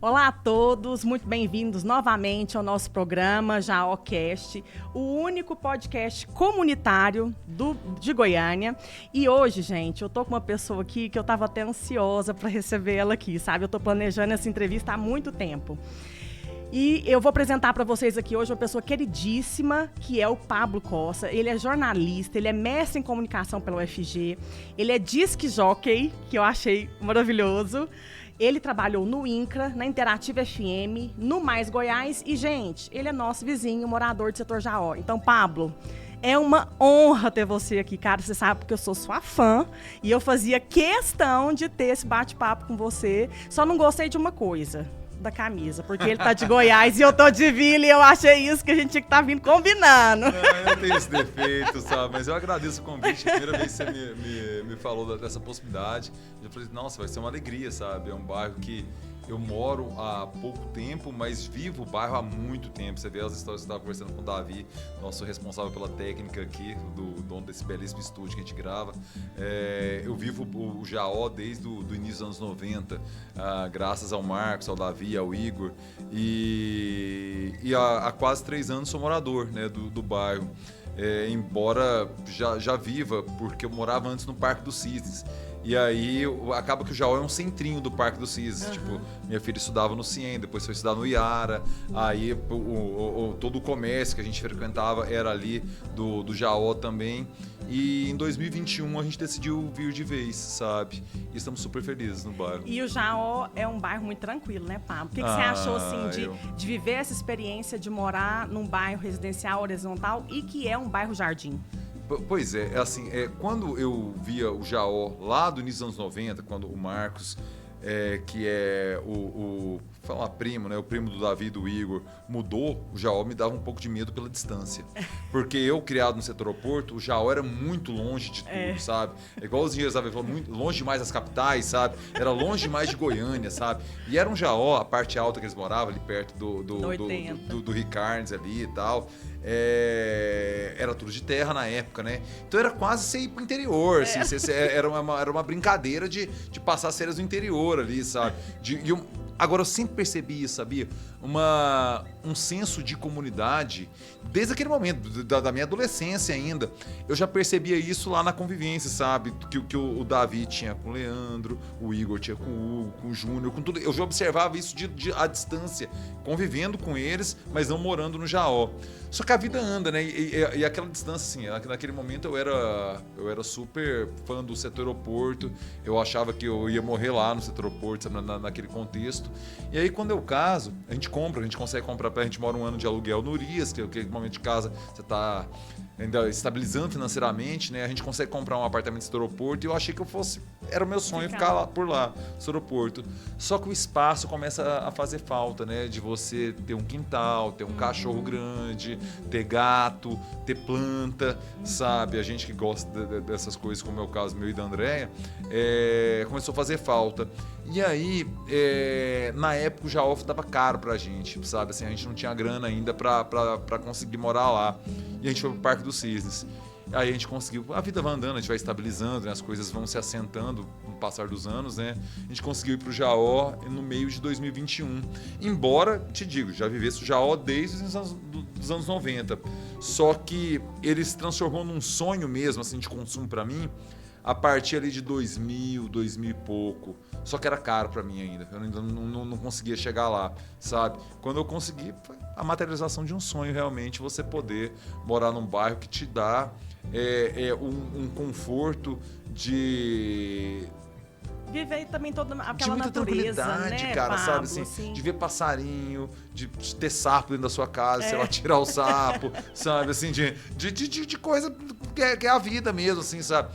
Olá a todos, muito bem-vindos novamente ao nosso programa JaóCast, o único podcast comunitário de Goiânia. E hoje, gente, eu tô com uma pessoa aqui que eu tava até ansiosa para receber ela aqui, sabe? Eu tô planejando essa entrevista há muito tempo. E eu vou apresentar para vocês aqui hoje uma pessoa queridíssima, que é o Pablo Costa. Ele é jornalista, ele é mestre em comunicação pela UFG, ele é disc jockey, que eu achei maravilhoso. Ele trabalhou no INCRA, na Interativa FM, no Mais Goiás e, gente, ele é nosso vizinho, morador do setor Jaó. Então, Pablo, é uma honra ter você aqui, cara. Você sabe porque eu sou sua fã e eu fazia questão de ter esse bate-papo com você. Só não gostei de uma coisa, da camisa, porque ele tá de Goiás e eu tô de Vila e eu achei isso que a gente tinha que estar vindo combinando. Eu tenho esse defeito, sabe? Mas eu agradeço o convite. A primeira vez que você me falou dessa possibilidade, eu falei, nossa, vai ser uma alegria, sabe? É um bairro que eu moro há pouco tempo, mas vivo o bairro há muito tempo. Você vê as histórias que você estava conversando com o Davi, nosso responsável pela técnica aqui, do dono desse belíssimo estúdio que a gente grava. Eu vivo o Jaó desde o início dos anos 90, graças ao Marcos, ao Davi, ao Igor. E há quase 3 anos sou morador, né, do bairro. Embora já viva, porque eu morava antes no Parque dos Cisnes. E aí, acaba que o Jaó é um centrinho do Parque dos Cisnes. Uhum. Tipo, minha filha estudava no CIEM, depois foi estudar no Iara. Aí, todo o comércio que a gente frequentava era ali do Jaó também. E em 2021 a gente decidiu vir de vez, sabe? E estamos super felizes no bairro. E o Jaó é um bairro muito tranquilo, né, Pablo? O que você achou, assim, de viver essa experiência de morar num bairro residencial horizontal e que é um bairro jardim? Pois é, assim, quando eu via o Jaó lá do início dos anos 90, quando o Marcos, que é falar primo, né, o primo do Davi e do Igor, mudou, o Jaó me dava um pouco de medo pela distância. Porque eu, criado no setor aeroporto, o Jaó era muito longe de tudo, sabe? É igual os engenheiros, sabe? Muito longe demais das capitais, sabe? Era longe demais de Goiânia, sabe? E era um Jaó, a parte alta que eles moravam, ali perto do Ricarnes ali e tal. Era tudo de terra na época, né? Então era quase você ir pro interior, assim, era uma brincadeira de passar as férias no interior ali, sabe? Agora eu sempre percebi isso, sabia? Um senso de comunidade, desde aquele momento, da minha adolescência ainda, eu já percebia isso lá na convivência, sabe? Que o Davi tinha com o Leandro, o Igor tinha com o Hugo, com o Júnior, com tudo. Eu já observava isso à distância, convivendo com eles, mas não morando no Jaó. Só que a vida anda, né? E aquela distância, assim, naquele momento eu era super fã do setor aeroporto, eu achava que eu ia morrer lá no setor aeroporto, sabe? Naquele contexto. E aí, quando eu caso, a gente consegue comprar, a gente mora um ano de aluguel no Urias, que é aquele momento de casa, você está ainda estabilizando financeiramente, né? A gente consegue comprar um apartamento no setor aeroporto e eu achei que era o meu sonho ficar lá, por lá, no setor aeroporto. Só que o espaço começa a fazer falta, né? De você ter um quintal, ter um cachorro grande, ter gato, ter planta, sabe? A gente que gosta dessas coisas, como é o caso meu e da Andréia, começou a fazer falta. E aí, na época, o Jaó dava caro pra gente, sabe? Assim, a gente não tinha grana ainda pra conseguir morar lá. E a gente foi pro Parque dos Cisnes. Aí a gente conseguiu, a vida vai andando, a gente vai estabilizando, né? As coisas vão se assentando no passar dos anos, né? A gente conseguiu ir pro Jaó no meio de 2021. Embora, te digo, já vivesse o Jaó desde os anos 90. Só que ele se transformou num sonho mesmo, assim, de consumo pra mim, a partir ali de 2000 e pouco. Só que era caro pra mim ainda. Eu ainda não conseguia chegar lá, sabe? Quando eu consegui, foi a materialização de um sonho, realmente, você poder morar num bairro que te dá um conforto de viver também toda aquela de muita natureza, tranquilidade, né, cara, Pablo, sabe? assim? De ver passarinho, de ter sapo dentro da sua casa, sei lá, tirar o sapo, sabe? Assim, de coisa que é a vida mesmo, assim, sabe?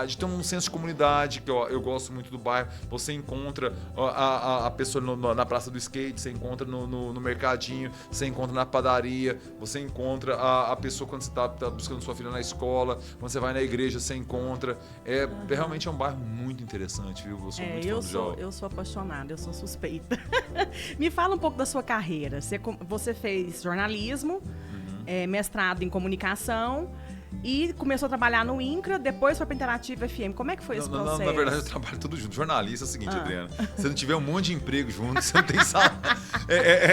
De ter um senso de comunidade, que eu gosto muito do bairro. Você encontra a pessoa na praça do skate, você encontra no mercadinho, você encontra na padaria, você encontra a pessoa quando você tá buscando sua filha na escola, quando você vai na igreja, você encontra. Realmente é um bairro muito interessante, viu? Eu sou muito fã do Jaó. Eu sou apaixonada, eu sou suspeita. Me fala um pouco da sua carreira. Você fez jornalismo, mestrado em comunicação. e começou a trabalhar no INCRA, depois foi pra Interativa FM. Como é que foi esse processo? Na verdade, eu trabalho tudo junto. Jornalista é o seguinte, Adriana. Se não tiver um monte de emprego junto, você não tem salário.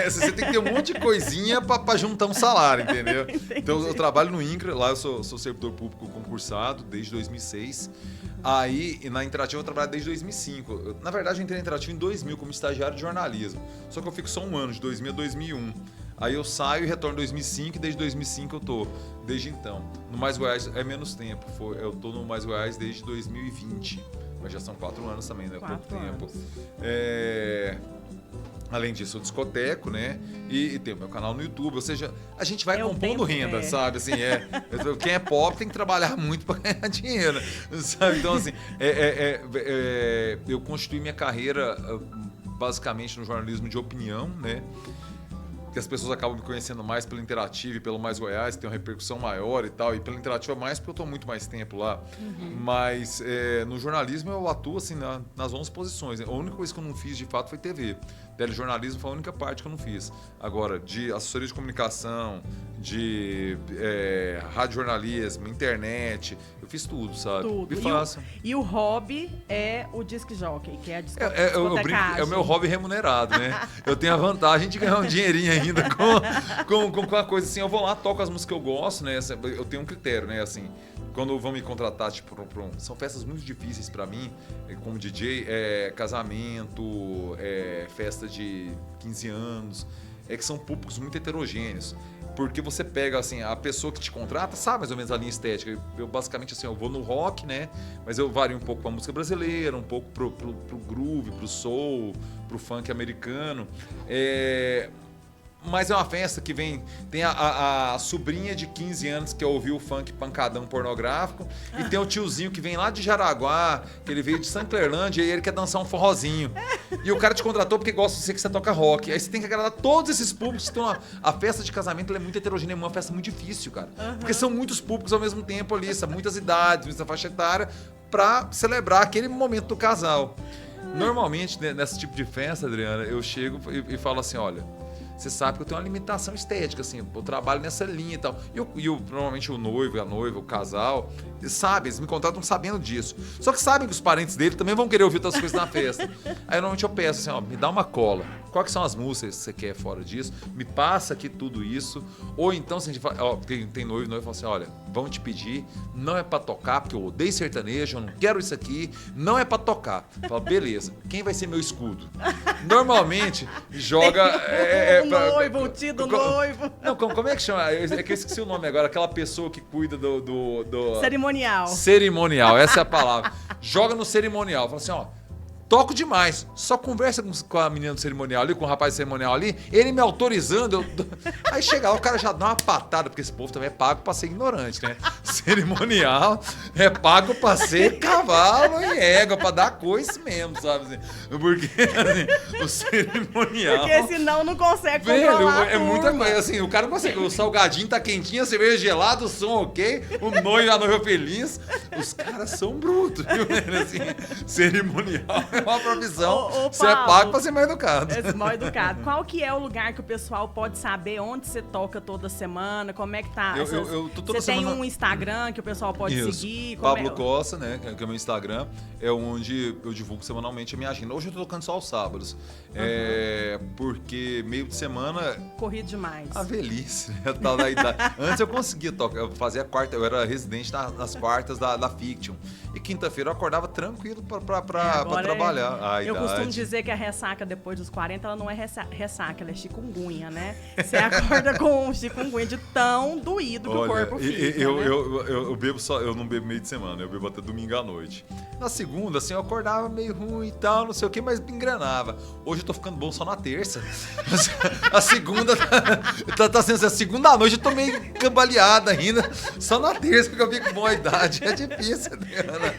Você tem que ter um monte de coisinha pra juntar um salário, entendeu? Então, eu trabalho no INCRA, lá eu sou servidor público concursado desde 2006. Aí, na Interativa eu trabalho desde 2005. Na verdade, eu entrei na Interativa em 2000 como estagiário de jornalismo. Só que eu fico só um ano, de 2000 a 2001. Aí eu saio e retorno em 2005 e desde 2005 eu tô, desde então. No Mais Goiás é menos tempo, eu tô no Mais Goiás desde 2020, mas já são 4 anos também, né? Pouco tempo. Além disso, eu discoteco, né? E tem o meu canal no YouTube, ou seja, a gente vai compondo renda, sabe? Assim, quem é pobre tem que trabalhar muito para ganhar dinheiro, sabe? Então, assim, eu constituí minha carreira basicamente no jornalismo de opinião, né? Que as pessoas acabam me conhecendo mais pela Interativa e pelo Mais Goiás, tem uma repercussão maior e tal, e pela Interativa mais porque eu estou muito mais tempo lá. Mas no jornalismo eu atuo assim nas 11 posições. A única coisa que eu não fiz de fato foi TV. Telejornalismo foi a única parte que eu não fiz. Agora, de assessoria de comunicação, de radiojornalismo, internet, eu fiz tudo, sabe? Tudo. E o hobby é o disc jockey, que é a discotecagem. Eu brinco, é o meu hobby remunerado, né? Eu tenho a vantagem de ganhar um dinheirinho ainda com a coisa assim. Eu vou lá, toco as músicas que eu gosto, né? Eu tenho um critério, né? Assim, quando vão me contratar, tipo, são festas muito difíceis pra mim, como DJ, casamento, festa de 15 anos, que são públicos muito heterogêneos. Porque você pega, assim, a pessoa que te contrata sabe mais ou menos a linha estética. Eu basicamente, assim, eu vou no rock, né? Mas eu vario um pouco pra música brasileira, um pouco pro groove, pro soul, pro funk americano. Mas é uma festa que tem a sobrinha de 15 anos que ouviu o funk pancadão pornográfico e tem o tiozinho que vem lá de Jaraguá, que ele veio de Sanclerlândia e ele quer dançar um forrozinho. E o cara te contratou porque gosta de você que você toca rock. Aí você tem que agradar todos esses públicos. Então a festa de casamento é muito heterogênea, é uma festa muito difícil, cara. Porque são muitos públicos ao mesmo tempo ali, são muitas idades, muita faixa etária, pra celebrar aquele momento do casal. Normalmente, nesse tipo de festa, Adriana, eu chego e falo assim, olha... Você sabe que eu tenho uma limitação estética, assim, eu trabalho nessa linha e tal. Normalmente o noivo, a noiva, o casal, eles me contratam sabendo disso. Só que sabem que os parentes dele também vão querer ouvir outras coisas na festa. Aí normalmente eu peço assim, me dá uma cola. Quais que são as músicas que você quer fora disso? Me passa aqui tudo isso. Ou então, se a gente fala, tem noivo fala assim, olha, vão te pedir, não é pra tocar, porque eu odeio sertanejo, eu não quero isso aqui, não é pra tocar. Fala, beleza, quem vai ser meu escudo? Normalmente, joga... noivo, o tio noivo. Não, como é que chama? É que eu esqueci o nome agora. Aquela pessoa que cuida do... Cerimonial. Cerimonial, essa é a palavra. Joga no cerimonial. Fala assim, toco demais. Só conversa com a menina do cerimonial ali, com o rapaz do cerimonial ali, ele me autorizando. Aí chega lá, o cara já dá uma patada, porque esse povo também é pago pra ser ignorante, né? Cerimonial é pago pra ser cavalo e égua, pra dar coice mesmo, sabe? Assim, porque assim, o cerimonial... Porque senão não consegue controlar é muita coisa, assim, o cara não consegue. O salgadinho tá quentinho, a cerveja gelada, o som ok, o noivo e a noiva feliz. Os caras são brutos, viu? Assim, cerimonial é uma profissão. Você é pago pra ser mal educado. Mal educado. Qual que é o lugar que o pessoal pode saber onde você toca toda semana? Como é que tá? Você tem um Instagram que o pessoal pode seguir? Pablo Costa, né? Que é o meu Instagram. É onde eu divulgo semanalmente a minha agenda. Hoje eu tô tocando só aos sábados. Porque meio de semana... Corrido demais. A velhice, né? Tal da idade. Antes eu conseguia tocar. Eu fazia quarta, eu era residente nas quartas da Fiction. E quinta-feira eu acordava tranquilo pra trabalhar. Eu costumo dizer que a ressaca depois dos 40, ela não é ressaca, ela é chikungunya, né? Você acorda com chikungunya de tão doído que o corpo fica. Eu bebo eu não bebo meio de semana, eu bebo até domingo à noite. Na segunda, assim, eu acordava meio ruim e tal, não sei o que, mas me engrenava. Hoje eu tô ficando bom só na terça. A segunda tá sendo assim, a segunda noite eu tô meio cambaleada ainda, só na terça, porque eu fico com boa idade. É difícil, Adriana.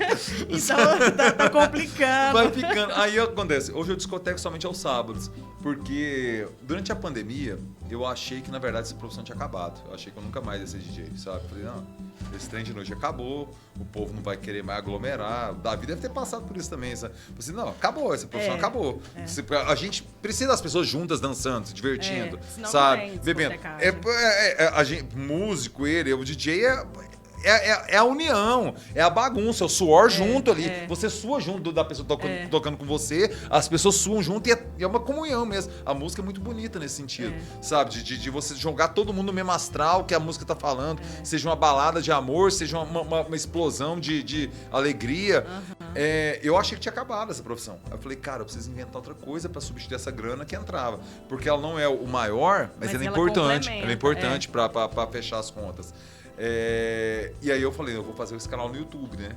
Então tá complicando. Vai ficando. Aí acontece, hoje eu discoteco somente aos sábados, porque durante a pandemia eu achei que na verdade essa profissão tinha acabado. Eu achei que eu nunca mais ia ser DJ, sabe? Falei, não, esse trem de noite acabou, o povo não vai querer mais aglomerar. O Davi deve ter passado por isso também, sabe? Falei, não, acabou, essa profissão acabou. A gente precisa das pessoas juntas dançando, se divertindo, sabe? Bebendo. A gente, músico, o DJ é a união, é a bagunça, o suor junto ali. Você sua junto da pessoa tocando com você, as pessoas suam junto e é uma comunhão mesmo. A música é muito bonita nesse sentido, sabe? De você jogar todo mundo no mesmo astral que a música tá falando, seja uma balada de amor, seja uma explosão de alegria. Eu achei que tinha acabado essa profissão. Eu falei, cara, eu preciso inventar outra coisa pra substituir essa grana que entrava. Porque ela não é o maior, mas ela é importante. Ela é importante pra fechar as contas. E aí eu falei, eu vou fazer esse canal no YouTube, né?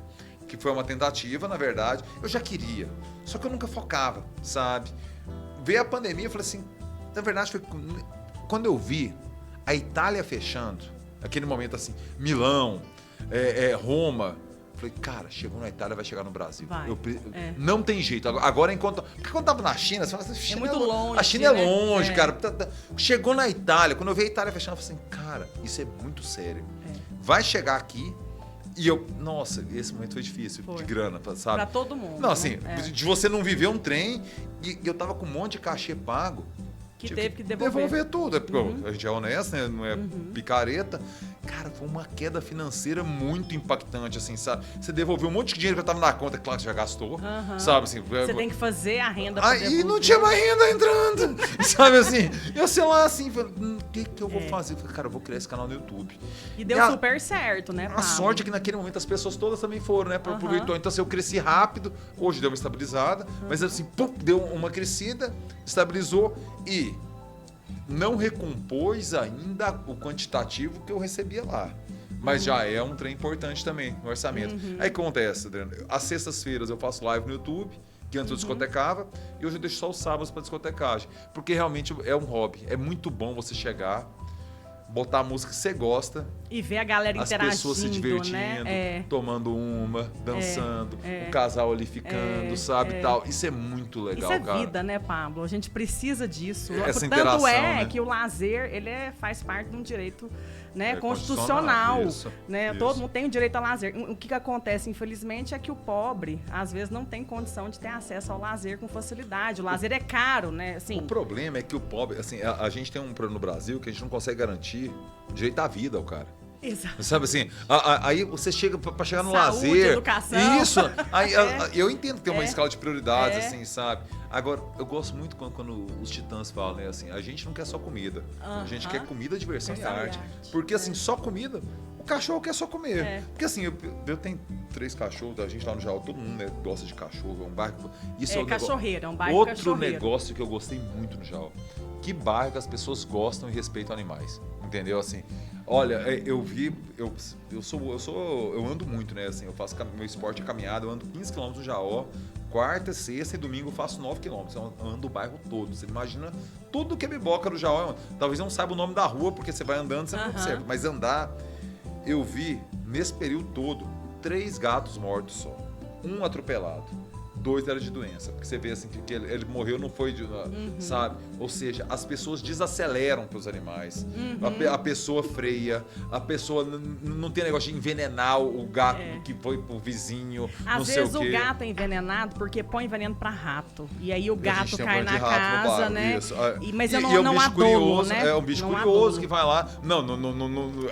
Que foi uma tentativa, na verdade. Eu já queria, só que eu nunca focava, sabe? Veio a pandemia, eu falei assim, na verdade, foi quando eu vi a Itália fechando, aquele momento assim, Milão, Roma, eu falei, cara, chegou na Itália, vai chegar no Brasil. Não tem jeito. Agora, porque quando tava na China, você fala assim, é muito longe. A China é longe, cara. Chegou na Itália, quando eu vi a Itália fechando, eu falei assim, cara, isso é muito sério. Vai chegar aqui e nossa, esse momento foi difícil, de grana, sabe? Pra todo mundo. Não, assim, de você não viver um trem e eu tava com um monte de cachê pago. Que teve que devolver tudo, porque a gente é honesto, né? Não é picareta. Cara, foi uma queda financeira muito impactante, assim, sabe? Você devolveu um monte de dinheiro que eu tava na conta, claro que você já gastou, sabe? Assim, você tem que fazer a renda pra devolver. Aí não tinha mais renda entrando, sabe assim? Eu sei lá, assim, o que eu vou fazer? Eu falei, cara, eu vou criar esse canal no YouTube. E deu super certo, né, Pablo? A sorte é que naquele momento as pessoas todas também foram, né? Pro YouTube. Então, assim, eu cresci rápido, hoje deu uma estabilizada, mas assim, pum, deu uma crescida, estabilizou e não recompôs ainda o quantitativo que eu recebia lá. Mas já é um trem importante também no orçamento. Aí acontece, Adriano, às sextas-feiras eu faço live no YouTube, que antes eu discotecava, e hoje eu deixo só os sábados para discotecagem. Porque realmente é um hobby. É muito bom você chegar, botar a música que você gosta. E ver a galera interagindo, as pessoas se divertindo, né? tomando uma, dançando, o casal ali ficando, sabe, tal. Isso é muito legal, cara. Isso é vida, né, Pablo? A gente precisa disso. Essa interação, né? Que o lazer, ele faz parte de um direito, né, constitucional. Né? Isso. Todo mundo tem o direito ao lazer. O que acontece, infelizmente, é que o pobre, às vezes, não tem condição de ter acesso ao lazer com facilidade. O lazer é caro, né? Assim, o problema é que o pobre, assim, a gente tem um problema no Brasil que a gente não consegue garantir o direito à vida ao cara. Exato. Sabe assim, aí você chega pra chegar no saúde, lazer. Educação. Isso. Aí, eu entendo que tem uma escala de prioridades, assim, sabe? Agora, eu gosto muito quando os Titãs falam, né, assim, a gente não quer só comida. A gente quer comida, diversão e arte. Porque, assim, só comida, o cachorro quer só comer. Porque, assim, eu tenho 3 cachorros, a gente lá no Jaú, todo mundo, né, gosta de cachorro, é um bairro... Isso é um cachorreiro, é um bairro outro cachorreiro. Negócio que eu gostei muito no Jaú. Que bairro que as pessoas gostam e respeitam animais. Entendeu? Assim, olha, eu ando muito, né? Assim, eu faço meu esporte é caminhada, eu ando 15 km do Jaó, quarta, sexta e domingo eu faço 9 km. Eu ando o bairro todo. Você imagina tudo que é biboca do Jaó. Talvez não saiba o nome da rua, porque você vai andando, você não observa. Mas andar, eu vi, nesse período todo, 3 gatos mortos só. 1 atropelado. 2 era de doença, porque você vê assim que ele morreu, não foi de, sabe? Ou seja, as pessoas desaceleram para os animais, a pessoa freia, a pessoa não tem negócio de envenenar o gato que foi pro vizinho, às vezes o gato é envenenado porque põe veneno para rato, e aí o gato cai na casa, né? Mas eu não adolo, né? É um bicho curioso que vai lá, não,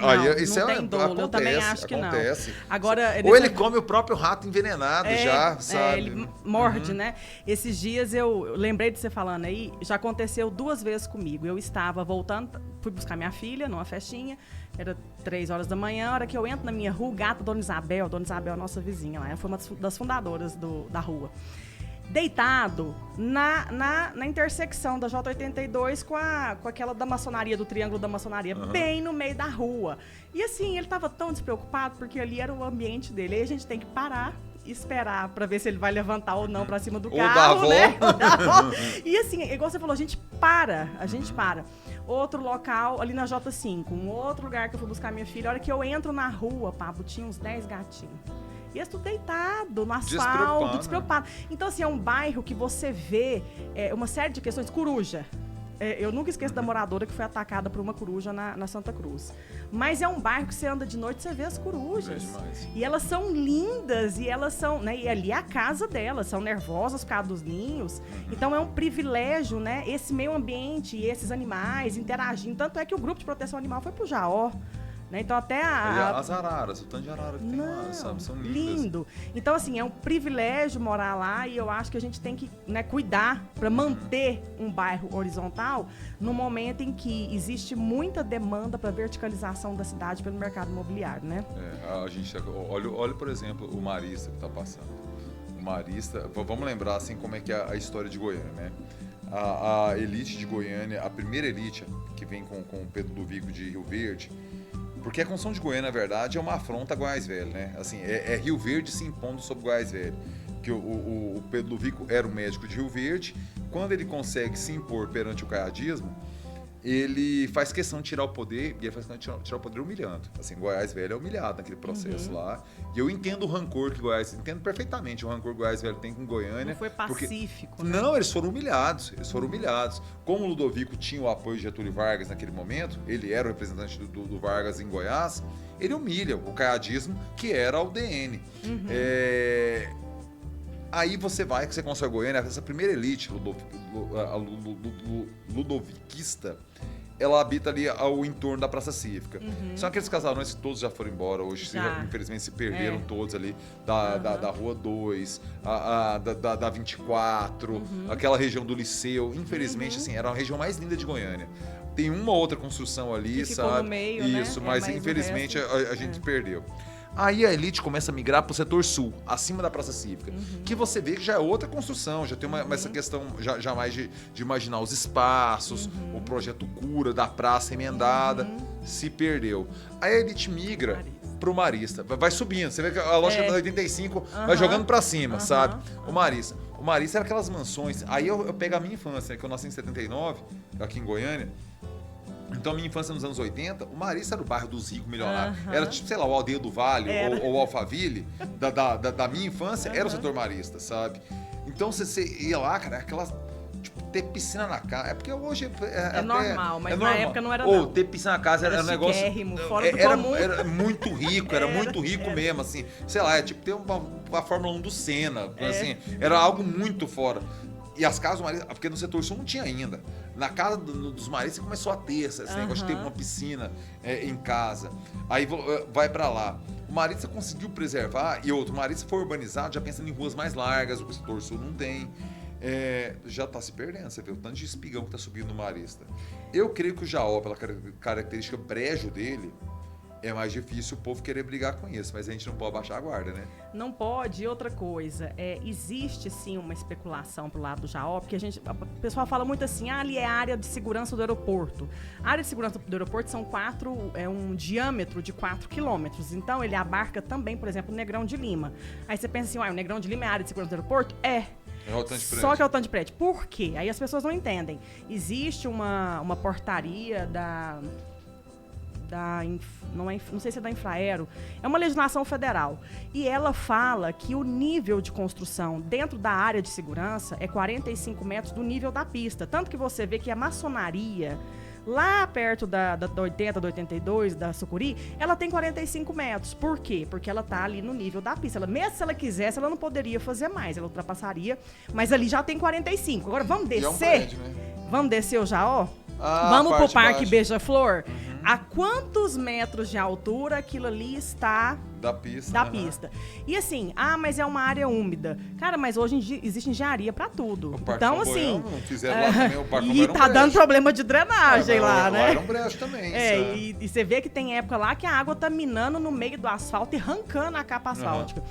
aí isso não tem dolo, eu também acho que acontece. Não. Agora, ou ele come o próprio rato envenenado já, sabe? Ele morde, né? Esses dias eu lembrei de você falando aí, já aconteceu 2 vezes comigo. Eu estava voltando, fui buscar minha filha numa festinha, era 3 horas da manhã, a hora que eu entro na minha rua, o gato Dona Isabel, nossa vizinha lá, ela foi uma das fundadoras da rua, deitado na intersecção da J82 com aquela da maçonaria, do Triângulo da Maçonaria, bem no meio da rua. E assim, ele estava tão despreocupado, porque ali era o ambiente dele. Aí a gente tem que parar, esperar pra ver se ele vai levantar ou não pra cima do carro, né? E assim, igual você falou, a gente para. Outro local, ali na J5, um outro lugar que eu fui buscar minha filha, a hora que eu entro na rua, Pablo, tinha uns 10 gatinhos. E eles tudo deitado no asfalto, despreocupado. Então, assim, é um bairro que você vê uma série de questões. Coruja. Eu nunca esqueço da moradora que foi atacada por uma coruja na Santa Cruz. Mas é um bairro que você anda de noite e você vê as corujas. E elas são lindas, e elas são, né? E ali é a casa delas, são nervosas por causa dos ninhos. Então é um privilégio, né? Esse meio ambiente e esses animais interagindo. Tanto é que o grupo de proteção animal foi pro Jaó. Né? Então até as araras, o tanto de arara que tem lá, sabe? São lindas. Lindo. Então, assim, é um privilégio morar lá e eu acho que a gente tem que, né, cuidar para manter um bairro horizontal no momento em que existe muita demanda para verticalização da cidade pelo mercado imobiliário, né? A gente olha, por exemplo, o Marista que está passando. O Marista, vamos lembrar assim como é que é a história de Goiânia, né? A elite de Goiânia, a primeira elite que vem com o Pedro Ludovico de Rio Verde, porque a construção de Goiânia, na verdade, é uma afronta a Goiás Velho, né? Assim, é Rio Verde se impondo sobre Goiás Velho. Que o Pedro Ludovico era o médico de Rio Verde, quando ele consegue se impor perante o caiadismo, ele faz questão de tirar o poder, e ele faz questão de tirar o poder humilhando. Assim, Goiás Velho é humilhado naquele processo lá. E eu entendo o rancor que Goiás... Entendo perfeitamente o rancor que Goiás Velho tem com Goiânia. Não foi pacífico, porque, né? Não, eles foram humilhados. Como o Ludovico tinha o apoio de Getúlio Vargas naquele momento, ele era o representante do Vargas em Goiás, ele humilha o caiadismo, que era o DN. Aí você constrói Goiânia, essa primeira elite ludoviquista, ela habita ali ao entorno da Praça Cívica. São aqueles casarões que todos já foram embora, hoje infelizmente se perderam todos ali, da Rua 2, da 24, aquela região do Liceu, infelizmente assim, era a região mais linda de Goiânia. Tem uma outra construção ali, que ficou sabe? No meio, isso, né? mas infelizmente a gente perdeu. Aí a elite começa a migrar para o setor sul, acima da Praça Cívica, que você vê que já é outra construção, já tem essa questão já mais de imaginar os espaços, o projeto cura da praça emendada, se perdeu. Aí a elite migra para o Marista, vai subindo, você vê que a loja da 85 vai jogando para cima, sabe? O Marista era aquelas mansões, aí eu pego a minha infância, que eu nasci em 79, aqui em Goiânia. Então, a minha infância nos anos 80, o Marista era o bairro dos ricos milionários. Era tipo, sei lá, o Aldeia do Vale ou Alphaville da minha infância, era o setor Marista, sabe? Então, você ia lá, cara, aquelas... Tipo, ter piscina na casa. É porque hoje é normal, mas na época não era. Ou ter piscina na casa era um negócio. Fora do comum. Era muito rico, era muito rico mesmo, assim. Sei lá, tipo ter uma Fórmula 1 do Senna, assim. Era algo muito fora. E as casas do Marista, porque no setor sul não tinha ainda. Na casa dos Maristas começou a ter esse negócio de ter uma piscina em casa. Aí vai pra lá. O Marista conseguiu preservar, e outro, o Marista foi urbanizado já pensando em ruas mais largas, o setor sul não tem. Já tá se perdendo, você vê o tanto de espigão que tá subindo no Marista. Eu creio que o Jaó, pela característica brejo dele, é mais difícil o povo querer brigar com isso, mas a gente não pode baixar a guarda, né? Não pode. E outra coisa, existe sim uma especulação pro lado do Jaó, porque o pessoal fala muito assim, ali é a área de segurança do aeroporto. A área de segurança do aeroporto é um diâmetro de 4 quilômetros, então ele abarca também, por exemplo, o Negrão de Lima. Aí você pensa assim, o Negrão de Lima é a área de segurança do aeroporto? Só que é o tanto de prédio. Por quê? Aí as pessoas não entendem. Existe uma portaria não sei se é da Infraero, é uma legislação federal. E ela fala que o nível de construção dentro da área de segurança é 45 metros do nível da pista. Tanto que você vê que a maçonaria, lá perto da 80, da 82, da Sucuri, ela tem 45 metros. Por quê? Porque ela está ali no nível da pista. Mesmo se ela quisesse, ela não poderia fazer mais, ela ultrapassaria, mas ali já tem 45. Agora vamos descer? É um prédio, né? Vamos descer o Jaó? Vamos pro Parque Beija-Flor? A quantos metros de altura aquilo ali está da pista? Da pista. E assim, mas é uma área úmida. Cara, mas hoje existe engenharia pra tudo. Então, assim... Não fizeram lá também, o Parque e tá dando problema de drenagem lá, né? Era um brejo também. E você vê que tem época lá que a água tá minando no meio do asfalto e arrancando a capa asfáltica.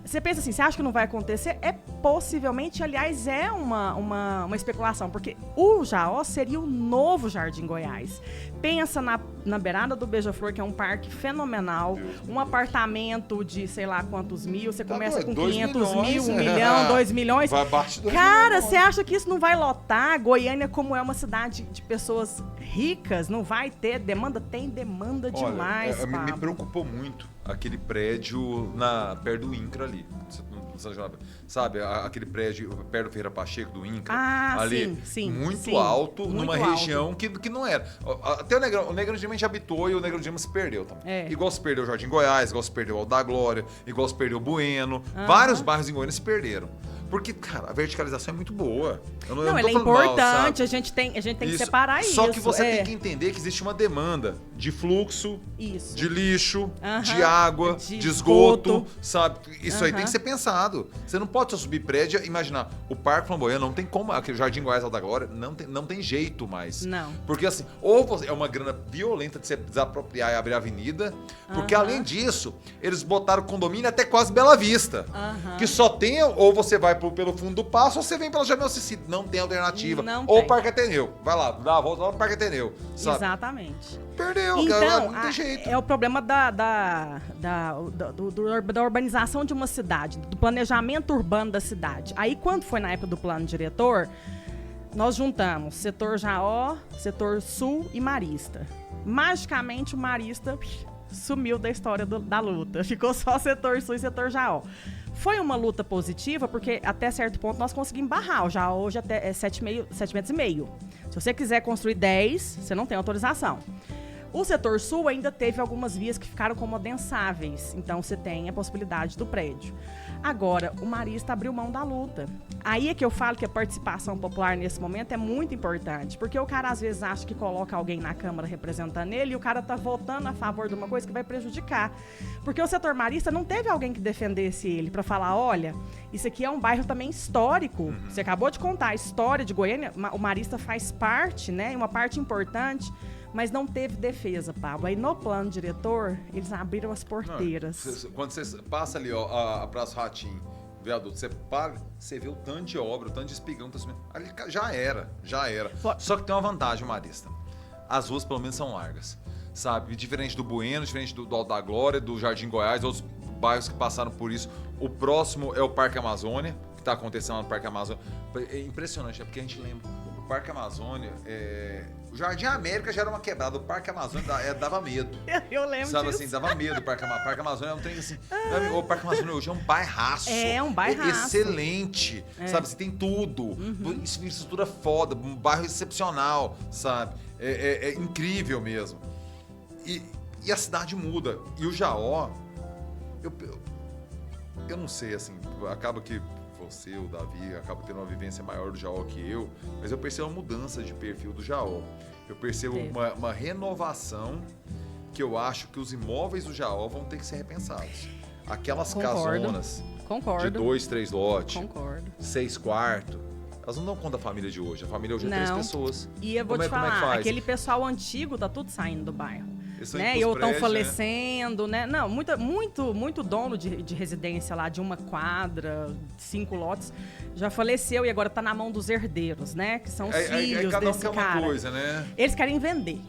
Você pensa assim, você acha que não vai acontecer? Possivelmente, aliás, é uma especulação, porque o Jaó seria o novo Jardim Goiás. Pensa na beirada do Beija-Flor, que é um parque fenomenal, um apartamento de sei lá quantos mil, você começa com 500 mil, 1 milhão, 2 milhões. Vai abaixo de 2 Cara, milhões. Você acha que isso não vai lotar? Goiânia, como é uma cidade de pessoas ricas, não vai ter demanda? Tem demanda demais, me preocupou muito aquele prédio perto do INCRA ali. Sabe, aquele prédio perto do Ferreira Pacheco, do INCRA, ali, sim, muito alto, numa região que não era. Até o Negrão de Lima a gente habitou e o Negrão de Lima se perdeu também. Igual se perdeu o Jardim Goiás, igual se perdeu o Alto da Glória, igual se perdeu o Bueno. Vários bairros em Goiânia se perderam. Porque, cara, a verticalização é muito boa. Não, ela é importante, mal, a gente tem que separar isso. Só que você tem que entender que existe uma demanda de fluxo, de lixo, de água, de esgoto, sabe? Isso aí tem que ser pensado. Você não pode só subir prédio e imaginar, o Parque Flamboyant não tem como, aquele Jardim Goiás Alta Glória, não tem jeito mais. Não. Porque assim, ou é uma grana violenta de você desapropriar e abrir a avenida, porque além disso, eles botaram condomínio até quase Bela Vista, que só tem, ou você vai pelo fundo do Passo, ou você vem pela Jamel Cecílio, não tem alternativa. Não ou tem. Parque Ateneu, vai lá, dá a volta lá no Parque Ateneu, sabe? Exatamente. Perdeu, então, cara, não tem jeito. É o problema da urbanização de uma cidade, do planejamento urbano da cidade. Aí, quando foi na época do plano diretor, nós juntamos setor Jaó, setor Sul e Marista. Magicamente, o Marista sumiu da história da luta. Ficou só setor Sul e setor Jaó. Foi uma luta positiva, porque até certo ponto nós conseguimos barrar. O Jaó hoje até é 7,5 metros. Se você quiser construir 10, você não tem autorização. O setor sul ainda teve algumas vias que ficaram como adensáveis, então você tem a possibilidade do prédio. Agora, o Marista abriu mão da luta. Aí é que eu falo que a participação popular nesse momento é muito importante, porque o cara às vezes acha que coloca alguém na Câmara representando ele e o cara tá votando a favor de uma coisa que vai prejudicar. Porque o setor Marista não teve alguém que defendesse ele para falar, olha, isso aqui é um bairro também histórico. Você acabou de contar a história de Goiânia, o Marista faz parte, né, uma parte importante. Mas não teve defesa, Pablo. Aí no plano diretor, eles abriram as porteiras. Quando você passa ali, ó, a Praça Ratinho, viaduto, você paga, você vê o tanto de obra, o tanto de espigão que tá subindo. Ali já era. Só que tem uma vantagem, Marista. As ruas pelo menos são largas, sabe? Diferente do Bueno, diferente do Alto da Glória, do Jardim Goiás, outros bairros que passaram por isso. O próximo é o Parque Amazônia, que está acontecendo lá no Parque Amazônia. É impressionante, é porque a gente lembra. O Parque Amazônia, o Jardim América já era uma quebrada, o Parque Amazônia dava medo. Eu lembro sabe disso. Assim, dava medo. O Parque Amazônia é um trem assim. O Parque Amazônia hoje é um bairraço. É um bairraço. Excelente, sabe? Você tem tudo. Infraestrutura foda, um bairro excepcional, sabe? É incrível mesmo. E a cidade muda. E o Jaó, eu não sei, assim, acaba que você, o Davi, acaba tendo uma vivência maior do Jaó que eu, mas eu percebo uma mudança de perfil do Jaó. Eu percebo uma renovação que eu acho que os imóveis do Jaó vão ter que ser repensados. Aquelas casonas de 2, 3 lotes, 6 quartos, elas não dão conta da família de hoje. A família hoje é 3 pessoas. E eu vou te falar, aquele pessoal antigo tá tudo saindo do bairro. Né? E ou estão falecendo, né? Não, muito dono de residência lá, de uma quadra, 5 lotes, já faleceu e agora está na mão dos herdeiros, né? Que são os filhos cada um desse quer cara. Uma coisa, né? Eles querem vender.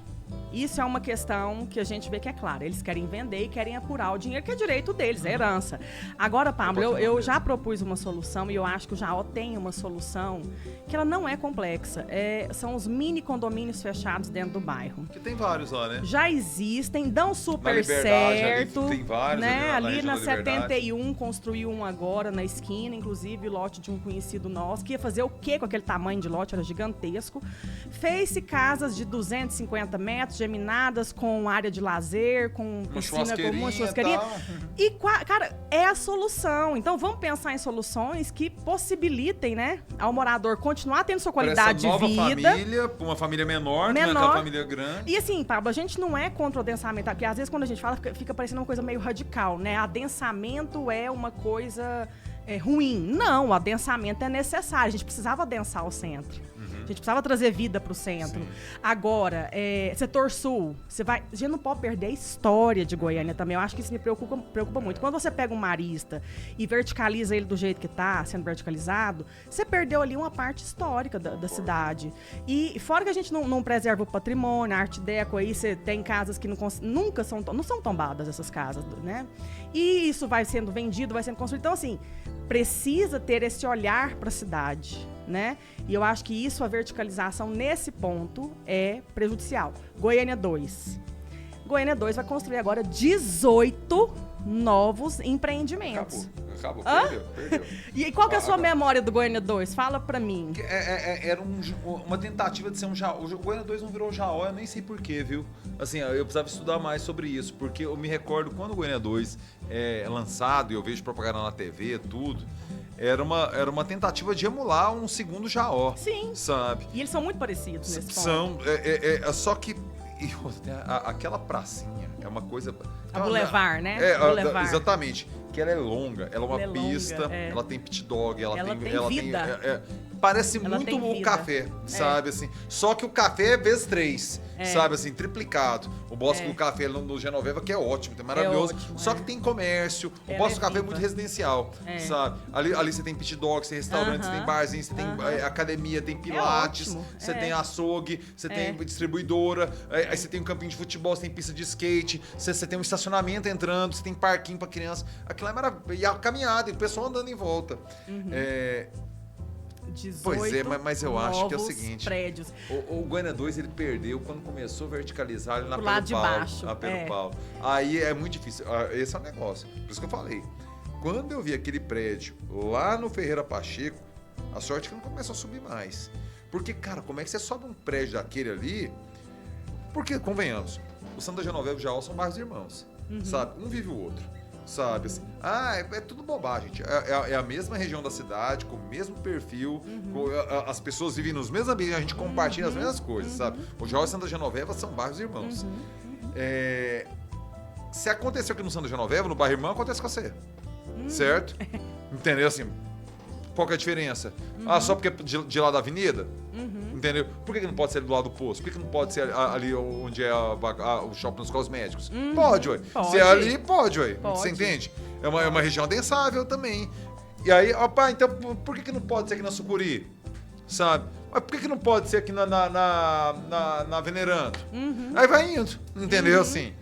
Isso é uma questão que a gente vê que é clara. Eles querem vender e querem apurar o dinheiro, que é direito deles, é herança. Agora, Pablo, eu já propus uma solução e eu acho que o Jaó tem uma solução que ela não é complexa. São os mini condomínios fechados dentro do bairro. Que tem vários lá, né? Já existem, dão super certo. Ali tem vários, né? Ali na 71 construiu um agora na esquina, inclusive lote de um conhecido nosso, que ia fazer o quê com aquele tamanho de lote? Era gigantesco. Fez-se casas de 250 metros, geminadas, com área de lazer, com piscina, com uma churrasqueirinha. E, cara, é a solução. Então, vamos pensar em soluções que possibilitem, né, ao morador continuar tendo sua qualidade de vida. Família, uma família menor, que não é aquela família grande. E assim, Pablo, a gente não é contra o adensamento, porque às vezes quando a gente fala, fica parecendo uma coisa meio radical, né? Adensamento é uma coisa ruim. Não, o adensamento é necessário. A gente precisava adensar o centro. A gente precisava trazer vida para o centro. Sim. Agora, setor sul, a gente não pode perder a história de Goiânia também. Eu acho que isso me preocupa muito. Quando você pega um Marista e verticaliza ele do jeito que está sendo verticalizado, você perdeu ali uma parte histórica da cidade. E fora que a gente não preserva o patrimônio, a arte deco, aí você tem casas que não são tombadas, essas casas, né? E isso vai sendo vendido, vai sendo construído. Então, assim, precisa ter esse olhar para a cidade, né? E eu acho que isso, a verticalização nesse ponto é prejudicial. Goiânia 2. Goiânia 2 vai construir agora 18 novos empreendimentos. acabou. Hã? Perdeu. E qual que é a sua memória do Goiânia 2? Fala pra mim. Era uma tentativa de ser um Jaó. O Goiânia 2 não virou Jaó, eu nem sei porquê, viu? Assim, eu precisava estudar mais sobre isso, porque eu me recordo quando o Goiânia 2 é lançado e eu vejo propaganda na TV, tudo, era uma tentativa de emular um segundo Jaó. Sim. Sabe? E eles são muito parecidos nesse ponto. São, só que aquela pracinha é uma coisa... A Boulevard, né? Boulevard. Exatamente. Que ela é longa, ela é uma pista, longa, ela tem pit dog, ela tem vida. Parece ela muito o vida. café, sabe, assim. Só que o café é vezes 3, sabe, assim, triplicado. O Bosque do Café no Genoveva, que é ótimo, é maravilhoso. Ótimo, só que tem comércio, o Bosque do Café é muito residencial, sabe. Ali você tem pit dog, você tem restaurante, você tem barzinho, você tem academia, tem pilates, você tem açougue, você tem distribuidora, aí você tem um campinho de futebol, você tem pista de skate, você tem um estacionamento entrando, você tem parquinho pra criança. Aquilo é maravilhoso. E a caminhada, e o pessoal andando em volta. 18 pois é, mas eu acho que é o seguinte. Prédios. O Goiânia 2 ele perdeu quando começou a verticalizar ali na Pro lado de baixo. Pedro Paulo. Aí é muito difícil. Esse é o negócio. Por isso que eu falei. Quando eu vi aquele prédio lá no Ferreira Pacheco, a sorte é que não começou a subir mais. Porque, cara, como é que você sobe um prédio daquele ali? Porque, convenhamos, o Santa Genoveva e o Jaó são bairros irmãos. Sabe? Um vive o outro. Sabe, assim, é tudo bobagem, gente. É a mesma região da cidade, com o mesmo perfil, as pessoas vivem nos mesmos ambientes, a gente compartilha as mesmas coisas, sabe? O Jaó e Santa Genoveva são bairros irmãos. Se aconteceu aqui no Santa Genoveva, no bairro irmão, acontece com você, certo? Entendeu, assim, qual que é a diferença? Só porque é de lá da avenida? Entendeu? Por que não pode ser do lado do poço? Por que não pode ser ali onde é o shopping dos cosméticos? Pode, ué. Se é ali, pode, ué. Você entende? É uma região adensável também. E aí, então por que não pode ser aqui na Sucuri? Sabe? Mas por que não pode ser aqui na Venerando? Aí vai indo, entendeu? Assim,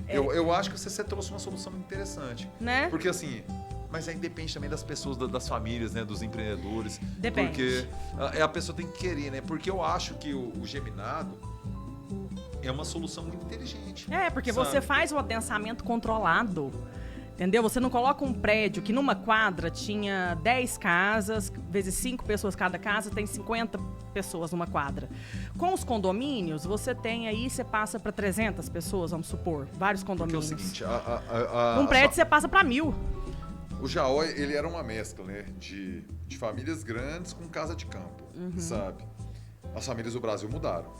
eu acho que você trouxe uma solução interessante. Né? Porque assim... Mas aí depende também das pessoas, das famílias, né? Dos empreendedores. Depende. Porque a pessoa tem que querer, né? Porque eu acho que o geminado é uma solução muito inteligente. Porque sabe? você faz o adensamento controlado. Entendeu? Você não coloca um prédio que numa quadra tinha 10 casas, vezes 5 pessoas cada casa, tem 50 pessoas numa quadra. Com os condomínios, você tem aí, você passa para 300 pessoas, vamos supor. Vários condomínios. Porque é o seguinte... Num prédio você passa para 1000. O Jaó, ele era uma mescla, né? De famílias grandes com casa de campo, sabe? As famílias do Brasil mudaram.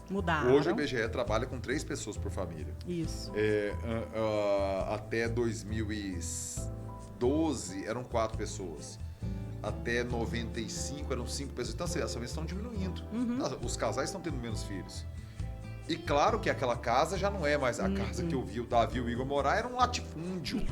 Hoje o IBGE trabalha com 3 pessoas por família. Isso. Até 2012 eram 4 pessoas. Até 95 eram 5 pessoas. Então, assim, as famílias estão diminuindo. Os casais estão tendo menos filhos. E claro que aquela casa já não é mais a casa que eu vi o Davi e o Igor morar, era um latifúndio.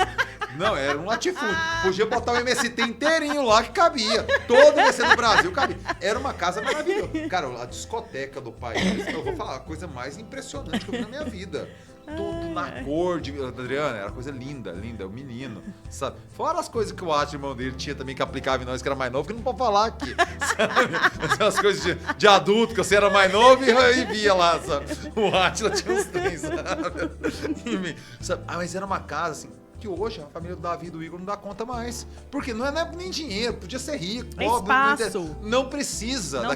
Não, era um latifúndio. Podia botar o MST inteirinho lá que cabia. Todo o MST do Brasil cabia. Era uma casa maravilhosa. Cara, a discoteca do país, eu vou falar, a coisa mais impressionante que eu vi na minha vida. Tudo na cor de... Adriana, era coisa linda, linda, o menino, sabe? Fora as coisas que o Atila, irmão dele, tinha também que aplicava em nós, que era mais novo, que não pode falar aqui, sabe? As coisas de adulto, que você era mais novo e via lá, sabe? O Atila tinha uns 3, sabe? Mas era uma casa, assim, que hoje a família do Davi e do Igor não dá conta mais. Porque não é nem dinheiro, podia ser rico, pobre. Não precisa. Não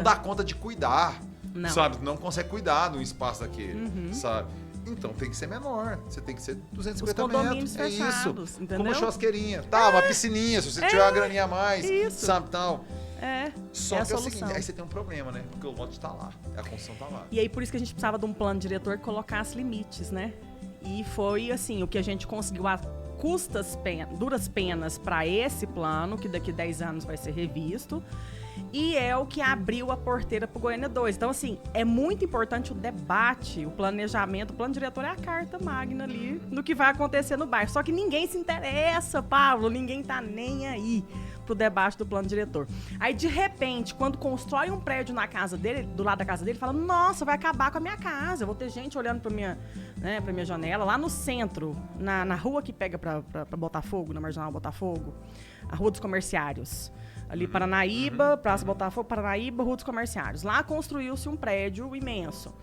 dá conta de cuidar, sabe? Não consegue cuidar de um espaço daquele, sabe? Então tem que ser menor. Você tem que ser 250 metros. É isso. Entendeu? Com uma churrasqueirinha. Uma piscininha, se você tiver uma graninha a mais. Isso. Sabe, tal. Só que é o seguinte, aí você tem um problema, né? Porque o lote tá lá. A construção tá lá. E aí por isso que a gente precisava de um plano diretor que colocasse limites, né? E foi assim, o que a gente conseguiu a duras penas para esse plano, que daqui a 10 anos vai ser revisto. E é o que abriu a porteira para o Goiânia 2. Então, assim, é muito importante o debate, o planejamento. O plano diretor é a carta magna ali do que vai acontecer no bairro. Só que ninguém se interessa, Pablo, ninguém tá nem aí pro debate do plano diretor. Aí, de repente, quando constrói um prédio na casa dele, do lado da casa dele, fala, nossa, vai acabar com a minha casa. Eu vou ter gente olhando pra minha janela, lá no centro, na rua que pega pra Botafogo, na Marginal Botafogo, a Rua dos Comerciários. Ali, Paranaíba, Praça Botafogo, Paranaíba, Rua dos Comerciários. Lá construiu-se um prédio imenso.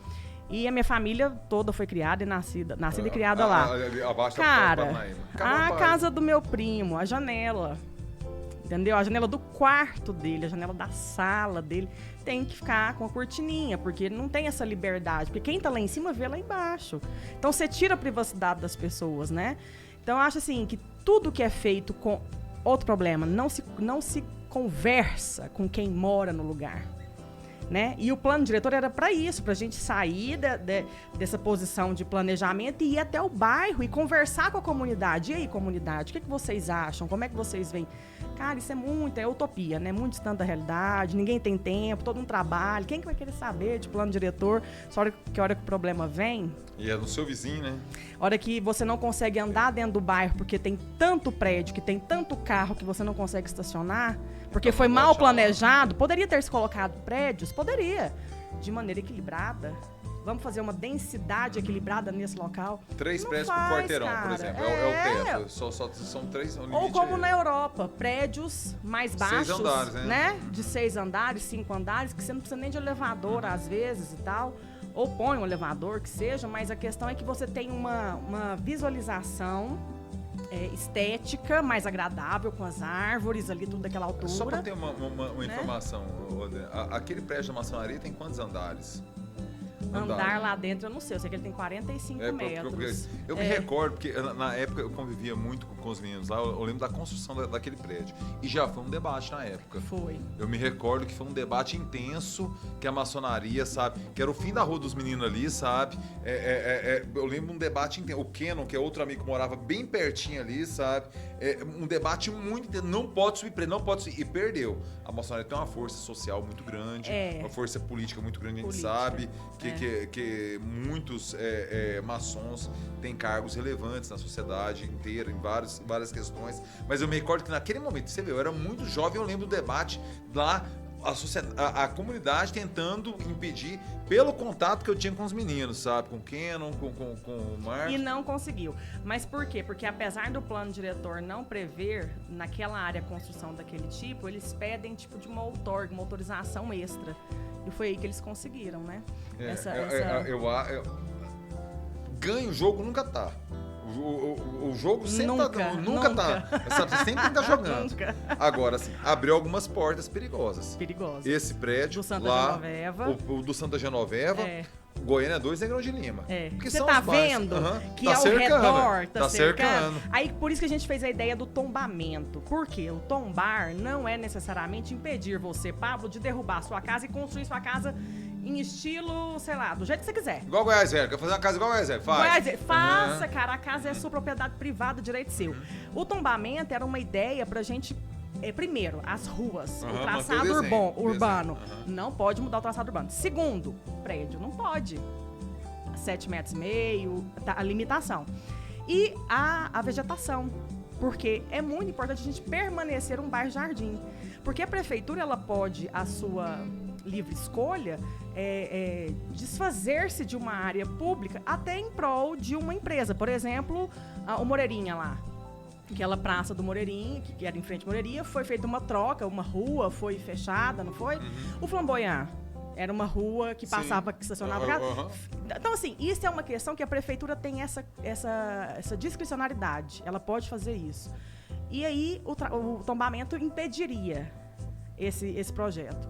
E a minha família toda foi criada e nascida e criada lá. Abaixo Cara, a casa do meu primo, a janela, entendeu? A janela do quarto dele, a janela da sala dele, tem que ficar com a cortininha, porque não tem essa liberdade. Porque quem tá lá em cima vê lá embaixo. Então você tira a privacidade das pessoas, né? Então eu acho assim, que tudo que é feito com... Outro problema, não se conversa com quem mora no lugar. Né? E o plano diretor era para isso, para a gente sair dessa posição de planejamento e ir até o bairro e conversar com a comunidade. E aí, comunidade, o que vocês acham? Como é que vocês veem? Cara, isso é utopia, né? Muito distante da realidade, ninguém tem tempo, todo mundo trabalha. Quem que vai querer saber de plano diretor? Só que a hora que o problema vem... E é no seu vizinho, né? A hora que você não consegue andar dentro do bairro porque tem tanto prédio, que tem tanto carro que você não consegue estacionar, porque foi mal planejado, poderia ter se colocado prédios? Poderia, de maneira equilibrada. Vamos fazer uma densidade equilibrada nesse local? 3 prédios por quarteirão, cara, por exemplo. É o teto. São 3. Ou como na Europa, prédios mais baixos, 6 andares, né? De 6 andares, 5 andares, que você não precisa nem de elevador às vezes e tal. Ou põe um elevador, que seja, mas a questão é que você tem uma visualização estética mais agradável, com as árvores ali, tudo daquela altura. Só para ter uma informação, Rodrigo, aquele prédio da maçonaria tem quantos andares? Andar lá dentro, eu não sei. Eu sei que ele tem 45 metros. Eu me recordo, porque na época eu convivia muito com os meninos lá, eu lembro da construção daquele prédio. E já foi um debate na época. Foi. Eu me recordo que foi um debate intenso, que a maçonaria, sabe? Que era o fim da rua dos meninos ali, sabe? Eu lembro um debate intenso. O Kenon, que é outro amigo que morava bem pertinho ali, sabe? Um debate muito intenso. Não pode subir prédio, não pode subir. E perdeu. A maçonaria tem uma força social muito grande, uma força política muito grande, a gente sabe que muitos maçons têm cargos relevantes na sociedade inteira, em várias questões. Mas eu me recordo que naquele momento, você vê, eu era muito jovem, eu lembro do debate lá, a comunidade tentando impedir pelo contato que eu tinha com os meninos, sabe? Com o Kenon, com o Marcos. E não conseguiu. Mas por quê? Porque apesar do plano diretor não prever naquela área a construção daquele tipo, eles pedem tipo de uma outorga, uma autorização extra. E foi aí que eles conseguiram, né? Ganho o jogo nunca tá. O jogo sempre nunca tá. Sabe, você sempre tá jogando. Nunca. Agora, assim, abriu algumas portas perigosas. Esse prédio do Santa lá, Genoveva. O do Santa Genoveva. Goiânia 2, Negrão de Lima. Você tá vendo que ao redor tá cercando. Aí por isso que a gente fez a ideia do tombamento. Por quê? O tombar não é necessariamente impedir você, Pablo, de derrubar a sua casa e construir sua casa em estilo, sei lá, do jeito que você quiser. Igual Goiás Velho. Quer fazer uma casa igual Goiás Velho? Faz. Faça, cara. A casa é sua propriedade privada, direito seu. O tombamento era uma ideia pra gente... primeiro, as ruas, o traçado urbano. Não pode mudar o traçado urbano. Segundo, prédio não pode. 7,5 metros, tá, a limitação. E a vegetação. Porque é muito importante a gente permanecer um bairro jardim. Porque a prefeitura, ela pode, a sua livre escolha, desfazer-se de uma área pública até em prol de uma empresa. Por exemplo, o Moreirinha lá. Aquela praça do Moreirinha, que era em frente à Moreirinha, foi feita uma troca, uma rua foi fechada, não foi? O Flamboyant era uma rua que passava, que estacionava. Então, assim, isso é uma questão que a prefeitura tem essa discricionariedade. Ela pode fazer isso. E aí, o tombamento impediria esse projeto.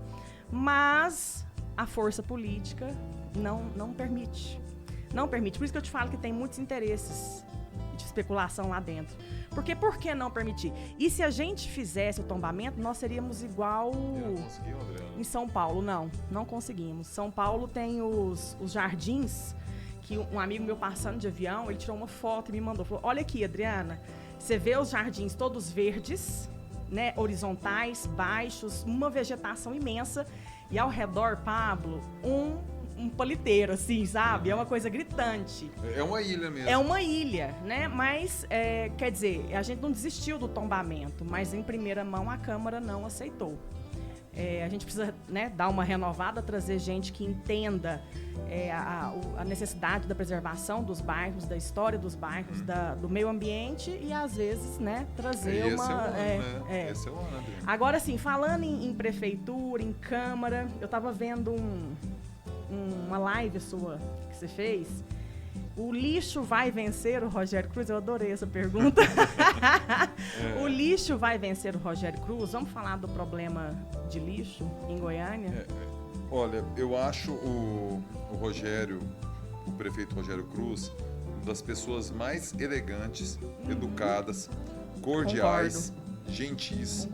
Mas a força política não permite. Não permite. Por isso que eu te falo que tem muitos interesses de especulação lá dentro. Porque por que não permitir? E se a gente fizesse o tombamento, nós seríamos igual em São Paulo. Não conseguimos. São Paulo tem os jardins, que um amigo meu passando de avião, ele tirou uma foto e me mandou. Falou, olha aqui, Adriana, você vê os jardins todos verdes, né, horizontais, baixos, uma vegetação imensa, e ao redor, Pablo, um paliteiro, assim, sabe? É uma coisa gritante. É uma ilha mesmo. É uma ilha, né? Mas, quer dizer, a gente não desistiu do tombamento, mas em primeira mão a Câmara não aceitou. A gente precisa, né, dar uma renovada, trazer gente que entenda a necessidade da preservação dos bairros, da história dos bairros, do meio ambiente e, às vezes, né, trazer uma... Esse é o ano, Adriano. Agora, assim, falando em prefeitura, em Câmara, eu estava vendo uma live sua, que você fez. O lixo vai vencer o Rogério Cruz? Eu adorei essa pergunta. O lixo vai vencer o Rogério Cruz? Vamos falar do problema de lixo em Goiânia? Olha, eu acho o Rogério, o prefeito Rogério Cruz, uma das pessoas mais elegantes, educadas, cordiais, gentis,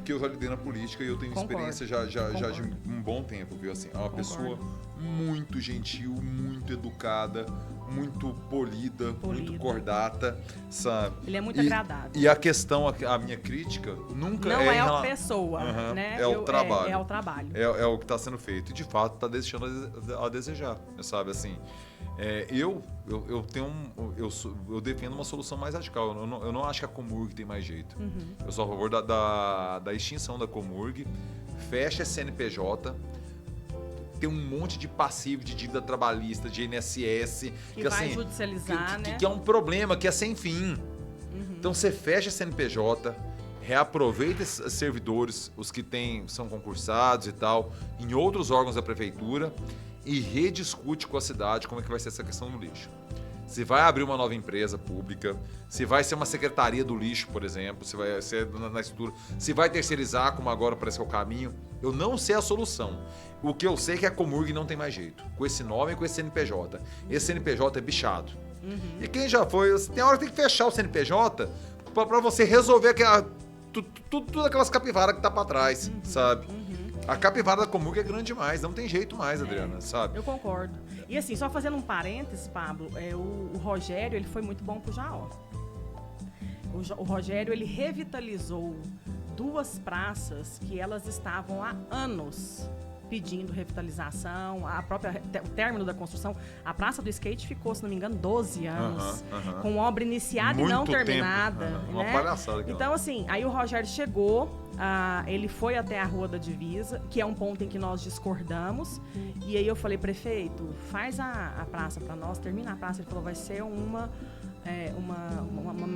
que eu já lidei na política e eu tenho experiência já de um bom tempo, viu? Assim, é uma pessoa muito gentil, muito educada, muito polida, muito cordata, sabe? Ele é muito agradável. E a questão, a minha crítica nunca não é a pessoa, né? É o trabalho. É o trabalho. É o que está sendo feito. E, de fato, está deixando a desejar, sabe? Assim, eu defendo uma solução mais radical. Eu não acho que a Comurg tem mais jeito. Eu sou a favor da extinção da Comurg, fecha a CNPJ, tem um monte de passivo de dívida trabalhista, de INSS. Que vai assim, judicializar, né? Que é um problema, que é sem fim. Então você fecha a CNPJ, reaproveita esses servidores, os que são concursados e tal, em outros órgãos da prefeitura e rediscute com a cidade como é que vai ser essa questão do lixo. Se vai abrir uma nova empresa pública, se vai ser uma secretaria do lixo, por exemplo, se vai ser na estrutura, se vai terceirizar, como agora parece que é o caminho, eu não sei a solução. O que eu sei é que a Comurg não tem mais jeito, com esse nome e com esse CNPJ. Esse CNPJ é bichado. E quem já foi, tem hora que tem que fechar o CNPJ para você resolver tudo aquelas capivaras que tá para trás, sabe? A capivara da Comurg é grande demais, não tem jeito mais, Adriana, sabe? Eu concordo. E assim, só fazendo um parênteses, Pablo, o Rogério, ele foi muito bom pro Jaó. O Rogério, ele revitalizou 2 praças que elas estavam há anos pedindo revitalização, o término da construção. A Praça do Skate ficou, se não me engano, 12 anos, com obra iniciada muito e não terminada. Né? Uma palhaçada. Então, assim, aí o Rogério chegou, ele foi até a Rua da Divisa, que é um ponto em que nós discordamos, e aí eu falei, prefeito, faz a praça para nós, termina a praça. Ele falou, vai ser uma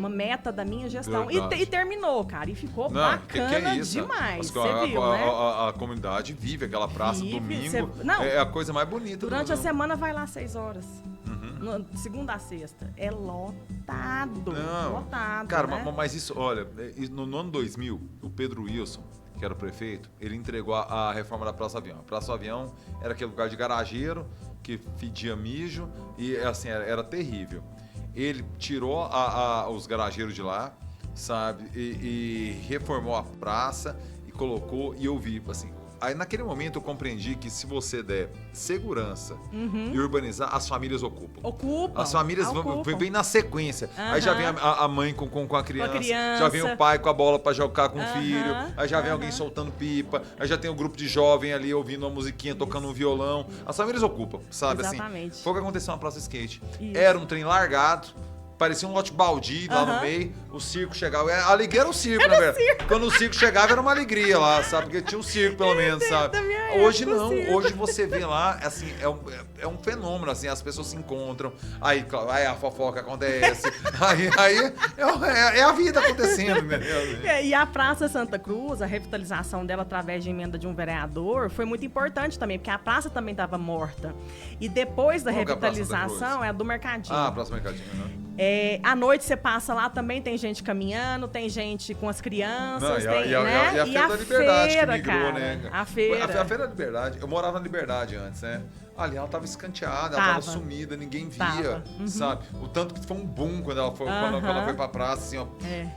meta da minha gestão. E terminou, cara. E ficou bacana demais. Você viu, né? A comunidade vive aquela praça domingo. É a coisa mais bonita. Durante a semana vai lá 6 horas. Segunda a sexta. É lotado. Lotado. Cara, né? mas isso, olha, no ano 2000, o Pedro Wilson, que era o prefeito, ele entregou a reforma da Praça Avião. A Praça Avião era aquele lugar de garageiro que fedia mijo e assim, era terrível. Ele tirou os garageiros de lá, sabe? E reformou a praça e colocou, e eu vi, assim. Aí naquele momento eu compreendi que se você der segurança e urbanizar, as famílias ocupam. As famílias vêm na sequência. Aí já vem a mãe com a criança, já vem o pai com a bola para jogar com o filho, aí já vem alguém soltando pipa, aí já tem um grupo de jovem ali ouvindo uma musiquinha, tocando um violão. As famílias ocupam, sabe? Exatamente. Assim, foi o que aconteceu na Praça Skate. Isso. Era um trem largado, parecia um lote baldio lá no meio, o circo chegava. A alegria era o circo, na verdade. Quando o circo chegava era uma alegria lá, sabe? Porque tinha um circo, pelo menos, sabe? Hoje não, hoje você vê lá, assim, é um fenômeno, assim, as pessoas se encontram, aí a fofoca acontece, aí é a vida acontecendo, entendeu? E a Praça Santa Cruz, a revitalização dela através de emenda de um vereador, foi muito importante também, porque a praça também estava morta. E depois da revitalização, é a do Mercadinho. Ah, a Praça Mercadinho, né? À noite você passa lá também, tem gente caminhando, tem gente com as crianças, né? E a Feira da Liberdade que migrou, cara, né? A Feira da Liberdade, eu morava na Liberdade antes, né? Ali ela tava escanteada, ela tava sumida, ninguém via, sabe? O tanto que foi um boom quando ela foi, quando ela foi pra praça, assim, ó,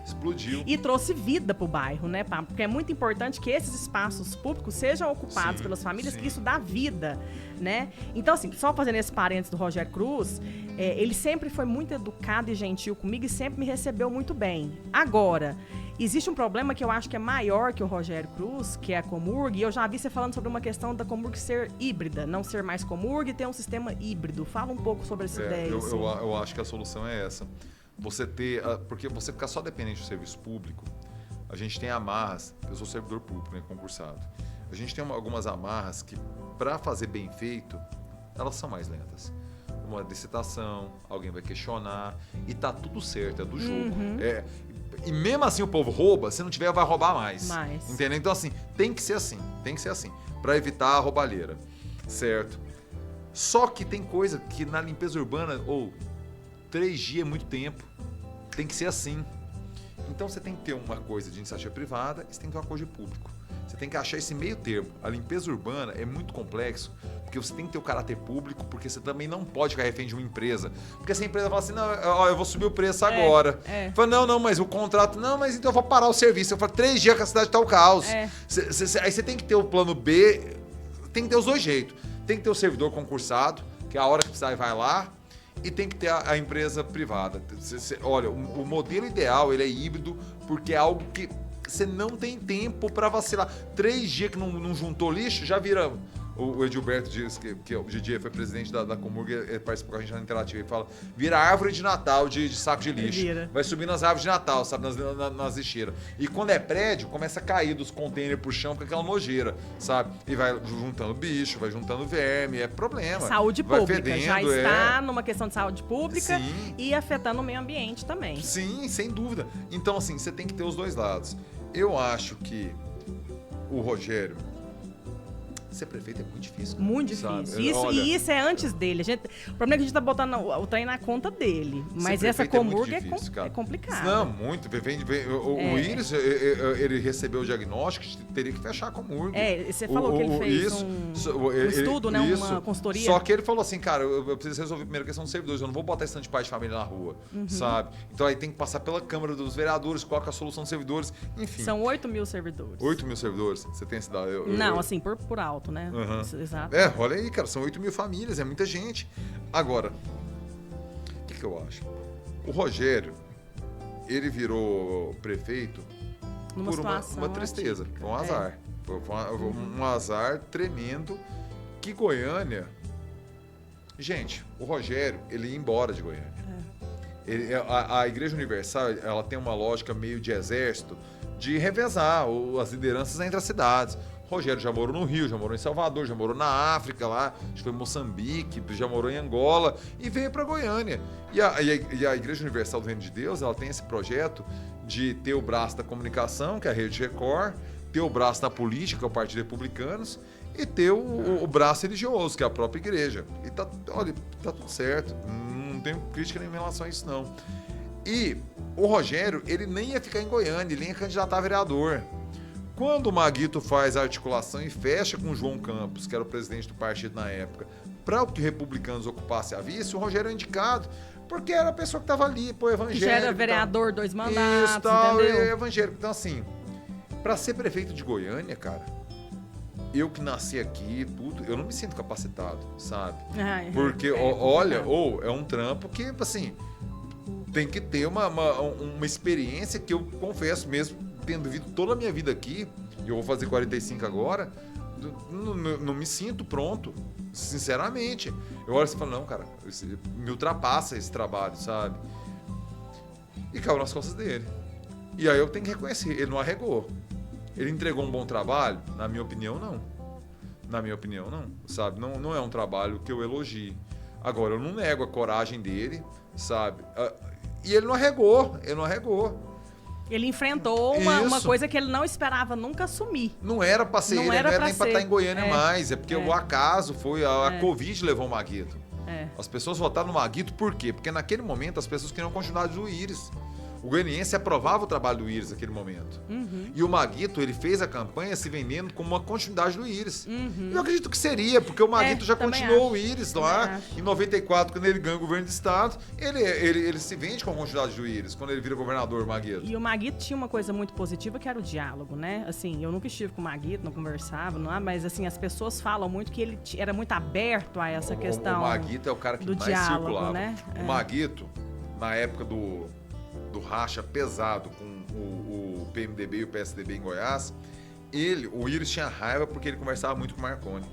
explodiu. E trouxe vida pro bairro, né, Pablo? Porque é muito importante que esses espaços públicos sejam ocupados pelas famílias, que isso dá vida, né? Então, assim, só fazendo esse parênteses do Rogério Cruz, ele sempre foi muito educado e gentil comigo e sempre me recebeu muito bem. Agora, existe um problema que eu acho que é maior que o Rogério Cruz, que é a Comurg, e eu já vi você falando sobre uma questão da Comurg ser híbrida, não ser mais Comurg e ter um sistema híbrido. Fala um pouco sobre essa ideia. Eu acho que a solução é essa. Você ter... Porque você ficar só dependente do serviço público, a gente tem amarras... Eu sou servidor público, né, concursado. A gente tem algumas amarras que, para fazer bem feito, elas são mais lentas. Uma licitação, alguém vai questionar, e tá tudo certo, é do jogo. E mesmo assim o povo rouba, se não tiver, vai roubar mais. Entendeu? Então, assim, tem que ser assim, para evitar a roubalheira, certo? Só que tem coisa que na limpeza urbana, 3 dias é muito tempo. Tem que ser assim. Então você tem que ter uma coisa de iniciativa privada e você tem que ter uma coisa de público. Você tem que achar esse meio termo. A limpeza urbana é muito complexo, porque você tem que ter o caráter público, porque você também não pode ficar refém de uma empresa. Porque se a empresa fala assim, não, eu vou subir o preço agora. Fala, não, mas o contrato, não, mas então eu vou parar o serviço. Eu falo, 3 dias que a cidade tá o caos. Aí você tem que ter o plano B, tem que ter os dois jeitos. Tem que ter o servidor concursado, que a hora que precisar vai lá, e tem que ter a empresa privada. Olha, o modelo ideal, ele é híbrido, porque é algo que você não tem tempo para vacilar. 3 dias que não juntou lixo, já vira... O Edilberto Dias, que hoje em dia foi presidente da Comurg, ele participou com a gente na Interativa, ele fala, vira árvore de Natal de saco de lixo. Vai subir nas árvores de Natal, sabe, nas lixeiras. E quando é prédio, começa a cair dos containers pro chão com aquela nojeira, sabe? E vai juntando bicho, vai juntando verme, é problema. Saúde pública, fedendo, já está numa questão de saúde pública. Sim. E afetando o meio ambiente também. Sim, sem dúvida. Então, assim, você tem que ter os dois lados. Eu acho que o Rogério... Ser prefeito é muito difícil. Muito difícil. Isso é antes dele. O problema é que a gente tá botando o trem na conta dele. Mas essa Comurg é complicada. Não, muito. O Íris, ele recebeu o diagnóstico, teria que fechar a Comurg. Você falou que ele fez um estudo, né? Uma consultoria. Só que ele falou assim, cara, eu preciso resolver primeiro a questão dos servidores. Eu não vou botar esse de pai de família na rua, sabe? Então aí tem que passar pela Câmara dos Vereadores, qual que é a solução dos servidores, enfim. São 8 mil servidores. 8 mil servidores? Você tem esse dado? Não, assim, por alto, né? Exato. Olha aí, cara, são 8 mil famílias, é muita gente. Agora, o que eu acho? O Rogério, ele virou prefeito por uma tristeza, foi um azar. Foi um azar tremendo que Goiânia... Gente, o Rogério, ele ia embora de Goiânia. A Igreja Universal, ela tem uma lógica meio de exército, de revezar as lideranças entre as cidades. Rogério já morou no Rio, já morou em Salvador, já morou na África lá, acho que foi em Moçambique, já morou em Angola e veio para Goiânia. E a Igreja Universal do Reino de Deus, ela tem esse projeto de ter o braço da comunicação, que é a Rede Record, ter o braço da política, que é o Partido Republicanos, e ter o braço religioso, que é a própria igreja. E tá tudo certo, não tenho crítica nem em relação a isso não. E o Rogério, ele nem ia ficar em Goiânia, ele nem ia candidatar a vereador. Quando o Maguito faz a articulação e fecha com o João Campos, que era o presidente do partido na época, para que o Republicanos ocupasse a vice, o Rogério é indicado, porque era a pessoa que estava ali, evangélico. Já era vereador, 2 mandatos, isso, tal, entendeu? Evangélico. Então, assim, para ser prefeito de Goiânia, cara, eu que nasci aqui, tudo, eu não me sinto capacitado, sabe? Porque, olha, é um trampo que, assim, tem que ter uma experiência que eu confesso mesmo, tendo vivido toda a minha vida aqui, e eu vou fazer 45 agora, não me sinto pronto, sinceramente. Eu olho e falo, não, cara, me ultrapassa esse trabalho, sabe? E caiu nas costas dele. E aí eu tenho que reconhecer, ele não arregou. Ele entregou um bom trabalho? Na minha opinião, não. Na minha opinião, não, sabe? Não é um trabalho que eu elogie. Agora, eu não nego a coragem dele, sabe? E ele não arregou. Ele enfrentou uma coisa que ele não esperava nunca assumir. Não era pra ser ele, não era nem pra estar em Goiânia mais. É porque o acaso foi, a Covid levou o Maguito. As pessoas votaram no Maguito por quê? Porque naquele momento as pessoas queriam a continuidade do Íris. O goianiense aprovava o trabalho do Íris naquele momento. E o Maguito, ele fez a campanha se vendendo como uma continuidade do Íris. E eu acredito que seria, porque o Maguito já continuou o Íris lá. Em 94, quando ele ganha o governo do estado, ele se vende com a continuidade do Íris, quando ele vira governador, o Maguito. E o Maguito tinha uma coisa muito positiva, que era o diálogo, né? Assim, eu nunca estive com o Maguito, não conversava, mas assim, as pessoas falam muito que ele era muito aberto a essa questão. O Maguito é o cara que mais diálogo, circulava. Né? O Maguito, na época do racha pesado com o PMDB e o PSDB em Goiás, o Íris tinha raiva porque ele conversava muito com o Marconi.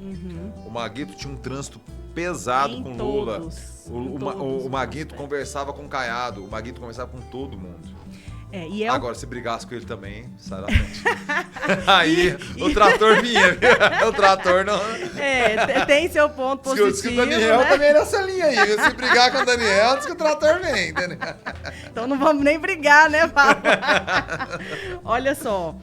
O Maguito tinha um trânsito pesado com Lula. O Maguito conversava com o Caiado, o Maguito conversava com todo mundo. Agora, se brigasse com ele também, sai da frente. Aí, o trator vinha, viu? O trator não... tem seu ponto positivo, diz que o Daniel também é nessa linha aí, viu? Se brigar com o Daniel, diz que o trator vem, entendeu? Então não vamos nem brigar, né, Paulo? Olha só,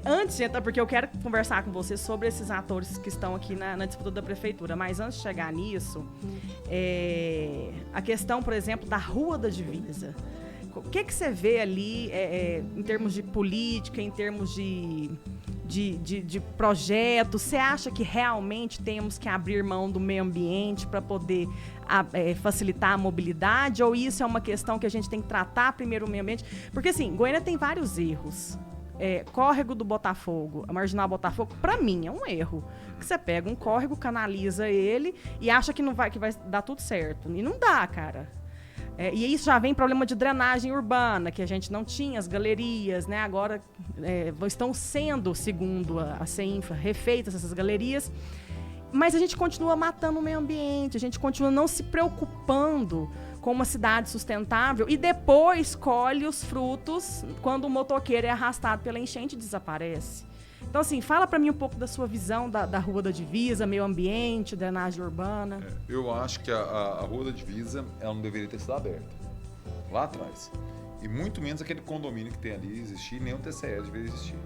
Antes, porque eu quero conversar com você sobre esses atores que estão aqui na disputa da prefeitura, mas antes de chegar nisso, a questão, por exemplo, da Rua da Divisa. O que você vê ali em termos de política, em termos de projetos? Você acha que realmente temos que abrir mão do meio ambiente para poder facilitar a mobilidade? Ou isso é uma questão que a gente tem que tratar primeiro o meio ambiente? Porque, assim, Goiânia tem vários erros. Córrego do Botafogo, a Marginal Botafogo, para mim é um erro. Que você pega um córrego, canaliza ele e acha que vai dar tudo certo. E não dá, cara. E isso já vem problema de drenagem urbana, que a gente não tinha, as galerias, né? Agora estão sendo, segundo a CEINFRA, refeitas essas galerias. Mas a gente continua matando o meio ambiente, a gente continua não se preocupando com uma cidade sustentável e depois colhe os frutos quando o motoqueiro é arrastado pela enchente e desaparece. Então, assim, fala para mim um pouco da sua visão da Rua da Divisa, meio ambiente, drenagem urbana. Eu acho que a Rua da Divisa ela não deveria ter sido aberta lá atrás. E muito menos aquele condomínio que tem ali existir, nem o TCE deveria existir.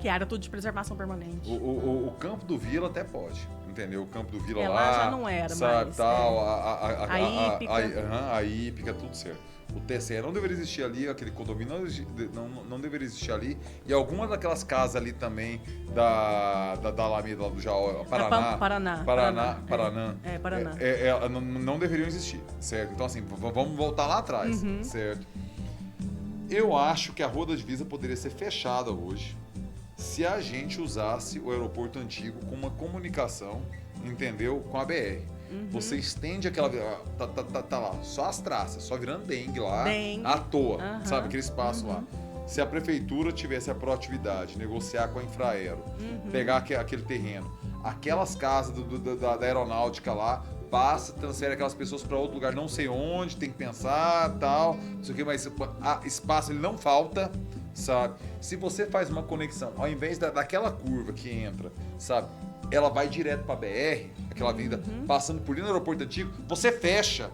Que era tudo de preservação permanente. O Campo do Vila até pode, entendeu? O Campo do Vila lá já não era, sabe, mais. Tal, A Hípica, tudo certo. O TCE não deveria existir ali, aquele condomínio não deveria existir ali. E algumas daquelas casas ali também da Alameda, lá do Jaó, Paraná. Não deveriam existir, certo? Então, assim, vamos voltar lá atrás, certo? Eu acho que a Rua da Divisa poderia ser fechada hoje se a gente usasse o aeroporto antigo com uma comunicação, entendeu? Com a BR. Você estende aquela... Tá lá, só as traças, só virando dengue lá, à toa, sabe? Aquele espaço lá. Se a prefeitura tivesse a proatividade, negociar com a Infraero, pegar aquele terreno, aquelas casas da aeronáutica lá, passa, transfere aquelas pessoas para outro lugar, não sei onde, tem que pensar, tal, não sei o que, mas espaço ele não falta, sabe? Se você faz uma conexão, ao invés daquela curva que entra, sabe? Ela vai direto para a BR, aquela avenida, passando por ali no aeroporto antigo, você fecha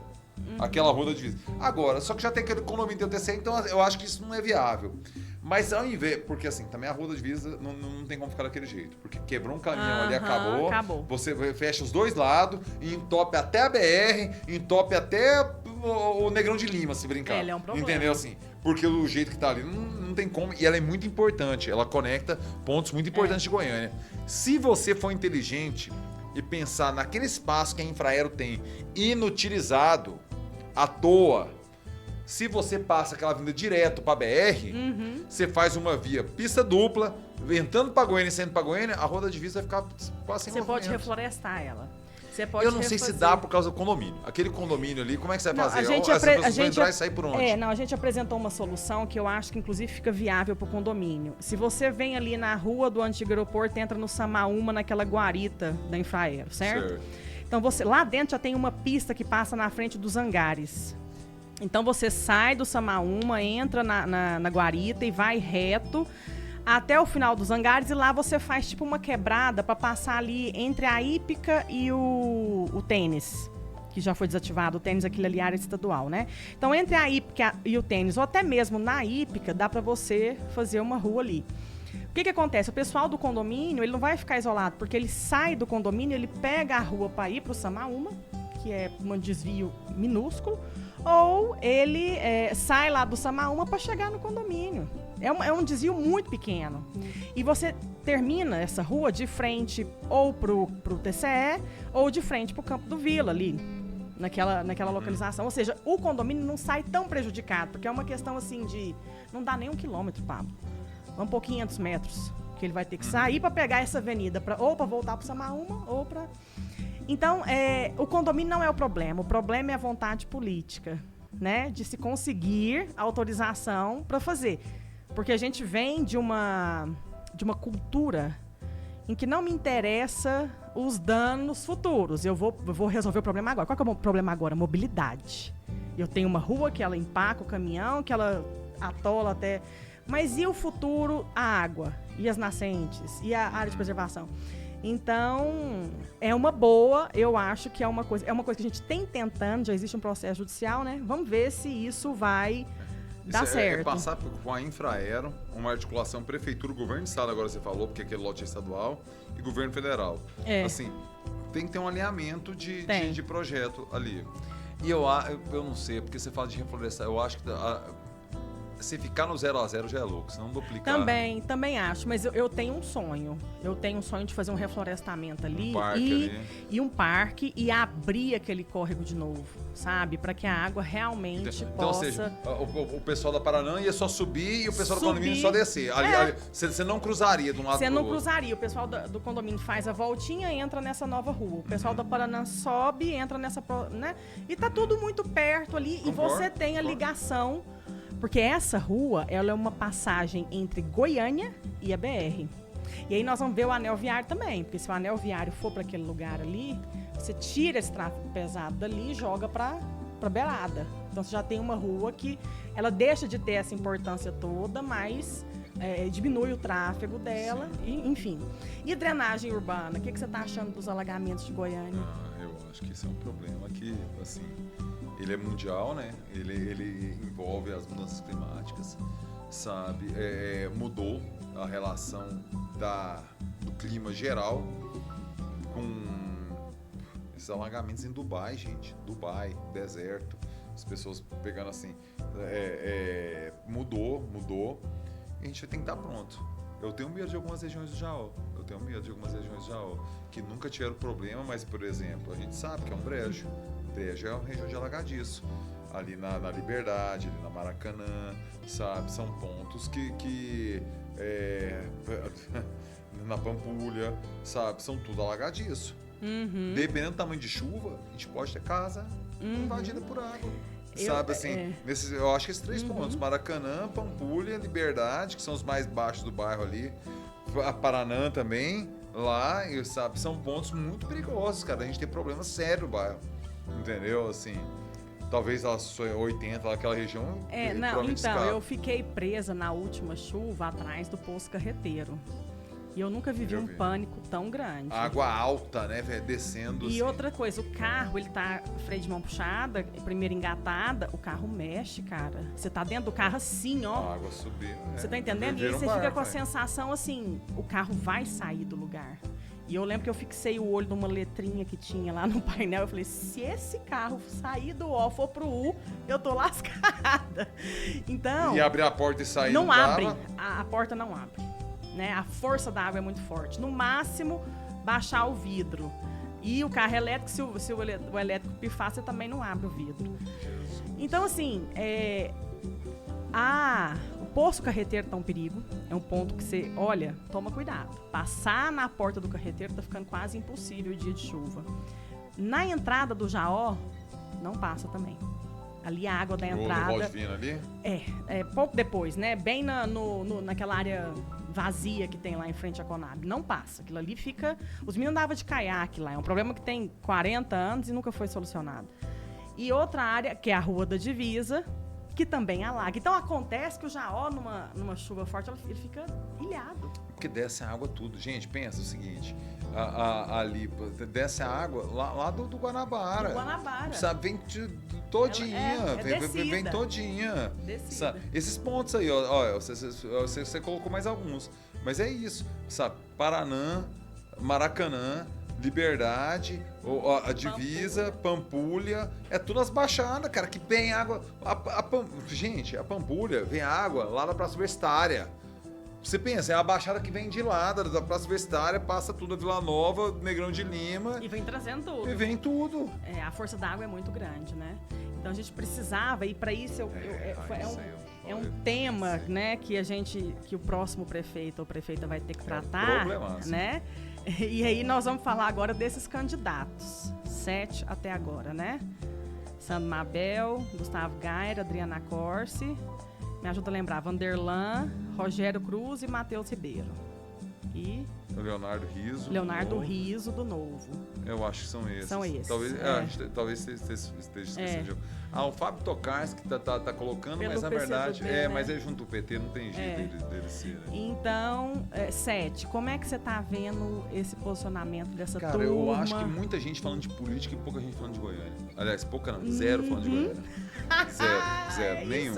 aquela Rua da Divisa. Agora, só que já tem aquele condomínio do TCE, então eu acho que isso não é viável. Mas ao invés, porque assim, também a Rua da Divisa não tem como ficar daquele jeito, porque quebrou um caminhão ali, acabou. Você fecha os dois lados e entope até a BR, entope até o Negrão de Lima, se brincar. Ele é um problema. Entendeu assim? Porque o jeito que tá ali não tem como, e ela é muito importante, ela conecta pontos muito importantes de Goiânia. Se você for inteligente e pensar naquele espaço que a Infraero tem inutilizado, à toa, se você passa aquela avenida direto para BR, você faz uma via pista dupla, entrando para Goiânia e saindo para Goiânia, a Rua da Divisa vai ficar quase sem movimento. Você pode reflorestar ela. Eu não sei se dá por causa do condomínio. Aquele condomínio ali, como é que você vai fazer? A gente entrar e sair por onde? A gente apresentou uma solução que eu acho que inclusive fica viável para o condomínio. Se você vem ali na rua do antigo aeroporto, entra no Samaúma, naquela guarita da Infraero, certo? Então lá dentro já tem uma pista que passa na frente dos hangares. Então você sai do Samaúma, entra na guarita e vai reto até o final dos hangares, e lá você faz tipo uma quebrada para passar ali entre a Hípica e o tênis, que já foi desativado. O tênis, aquele ali, área estadual, né? Então, entre a Hípica e o tênis, ou até mesmo na Hípica, dá para você fazer uma rua ali. O que acontece? O pessoal do condomínio, ele não vai ficar isolado, porque ele sai do condomínio, ele pega a rua para ir para o Samaúma, que é um desvio minúsculo, ou ele sai lá do Samaúma para chegar no condomínio. É um desvio muito pequeno. E você termina essa rua de frente ou pro TCE ou de frente pro Campo do Vila, ali, naquela localização. Ou seja, o condomínio não sai tão prejudicado, porque é uma questão assim de... Não dá nem 1 quilômetro, Pablo. Vamos por 500 metros, que ele vai ter que sair para pegar essa avenida, ou para voltar pro Samaúma, ou para... Então, o condomínio não é o problema é a vontade política, né? De se conseguir autorização para fazer. Porque a gente vem de uma cultura em que não me interessa os danos futuros. Eu vou resolver o problema agora. Qual que é o problema agora? Mobilidade. Eu tenho uma rua que ela empaca o caminhão, que ela atola até... Mas e o futuro? A água, e as nascentes, e a área de preservação. Então, é uma boa, eu acho que é uma coisa que a gente tem tentando, já existe um processo judicial, né? Vamos ver se isso vai Dá certo. É passar com a Infraero, uma articulação prefeitura, governo de estado, agora você falou, porque aquele lote é estadual, e governo federal. Assim, tem que ter um alinhamento de projeto ali. E eu não sei, porque você fala de reflorestar, eu acho que se ficar no 0 a 0 já é louco, senão duplicar. Também acho, mas eu tenho um sonho. Eu tenho um sonho de fazer um reflorestamento ali, e um parque e abrir aquele córrego de novo, sabe? Para que a água realmente então, possa... Ou seja, o pessoal da Paraná ia só subir e o pessoal do condomínio só descer. Você não cruzaria de um lado pro outro. Você não cruzaria. O pessoal do condomínio faz a voltinha e entra nessa nova rua. O pessoal da Paraná sobe e entra nessa... né? E tá tudo muito perto ali. E você tem a ligação... Porque essa rua, ela é uma passagem entre Goiânia e a BR. E aí nós vamos ver o anel viário também, porque se o anel viário for para aquele lugar ali, você tira esse tráfego pesado dali e joga para beirada. Então você já tem uma rua que ela deixa de ter essa importância toda, mas diminui o tráfego dela, enfim. E drenagem urbana, o que você está achando dos alagamentos de Goiânia? Eu acho que isso é um problema que, assim... Ele é mundial, né? Ele envolve as mudanças climáticas, sabe? Mudou a relação do clima geral com esses alagamentos em Dubai, gente. Dubai, deserto, as pessoas pegando assim... Mudou, e a gente tem que estar pronto. Eu tenho medo de algumas regiões do Jaó. Que nunca tiveram problema, mas, por exemplo, a gente sabe que é um brejo. Brejo é uma região de alagadiço. Ali na Liberdade, ali na Maracanã, sabe? São pontos que na Pampulha, sabe? São tudo alagadiço. Dependendo do tamanho de chuva, a gente pode ter casa invadida por água. Sabe, assim, eu acho que esses 3 pontos, Maracanã, Pampulha, Liberdade, que são os mais baixos do bairro ali, a Paraná também, lá, sabe, são pontos muito perigosos, cara. A gente tem problema sério no bairro, entendeu? Assim, talvez ela 80, aquela região... Então, eu fiquei presa na última chuva atrás do poço carreteiro. E eu nunca vivi um pânico tão grande. Água alta, né, descendo. E assim. Outra coisa, o carro, ele tá freio de mão puxada, primeira engatada, o carro mexe, cara. Você tá dentro do carro assim, ó. A água subindo. Você tá entendendo? E aí você fica com a sensação assim, o carro vai sair do lugar. E eu lembro que eu fixei o olho numa letrinha que tinha lá no painel. Eu falei, se esse carro sair do O, for pro U, eu tô lascada. Então... E abrir a porta e sair não abre. A porta não abre. Né? A força da água é muito forte. No máximo, baixar o vidro. E o carro elétrico, se o elétrico pifar, você também não abre o vidro. Então, assim, o poço carreteiro tá um perigo. É um ponto que você, olha, toma cuidado. Passar na porta do carreteiro tá ficando quase impossível dia de chuva. Na entrada do Jaó, não passa também. Ali a água da entrada... No Rodvino ali? Pouco depois, né? Bem naquela área vazia que tem lá em frente à Conab. Não passa. Aquilo ali fica... Os meninos andavam de caiaque lá. É um problema que tem 40 anos e nunca foi solucionado. E outra área, que é a Rua da Divisa, que também alaga. Então acontece que o Jaó, numa chuva forte, ele fica ilhado. Porque desce a água tudo. Gente, pensa o seguinte... ali, desce a água lá do Guanabara. Do Guanabara. Sabe, vem todinha. Vem todinha. Sabe? Esses pontos aí, ó você colocou mais alguns. Mas é isso, sabe? Paraná, Maracanã, Liberdade, a Divisa, Pampulha, é tudo as baixadas, cara, que vem água. Gente, a Pampulha vem água lá da Praça Universitária. Você pensa, é a baixada que vem de lá, da Praça Universitária, passa tudo a Vila Nova, Negrão de Lima. E vem trazendo tudo. E vem tudo. A força da água é muito grande, né? Então a gente precisava, e para isso é um tema, né, que o próximo prefeito ou prefeita vai ter que tratar, né? E aí nós vamos falar agora desses candidatos, 7 até agora, né? Sandro Mabel, Gustavo Gaira, Adriana Corsi, me ajuda a lembrar, Vanderlan, Rogério Cruz e Matheus Ribeiro. E... Leonardo Riso, do Novo. Eu acho que são esses. São esses. Talvez você esteja esquecendo. o Fábio Tokarski tá colocando, Pelo mas na PCdoB, verdade... né? Mas ele junto o PT, não tem jeito dele ser, né? Então, Sete, como é que você tá vendo esse posicionamento dessa turma? Cara, eu acho que muita gente falando de política e pouca gente falando de Goiânia. Aliás, pouca não, zero falando de Goiânia. Zero, nenhum.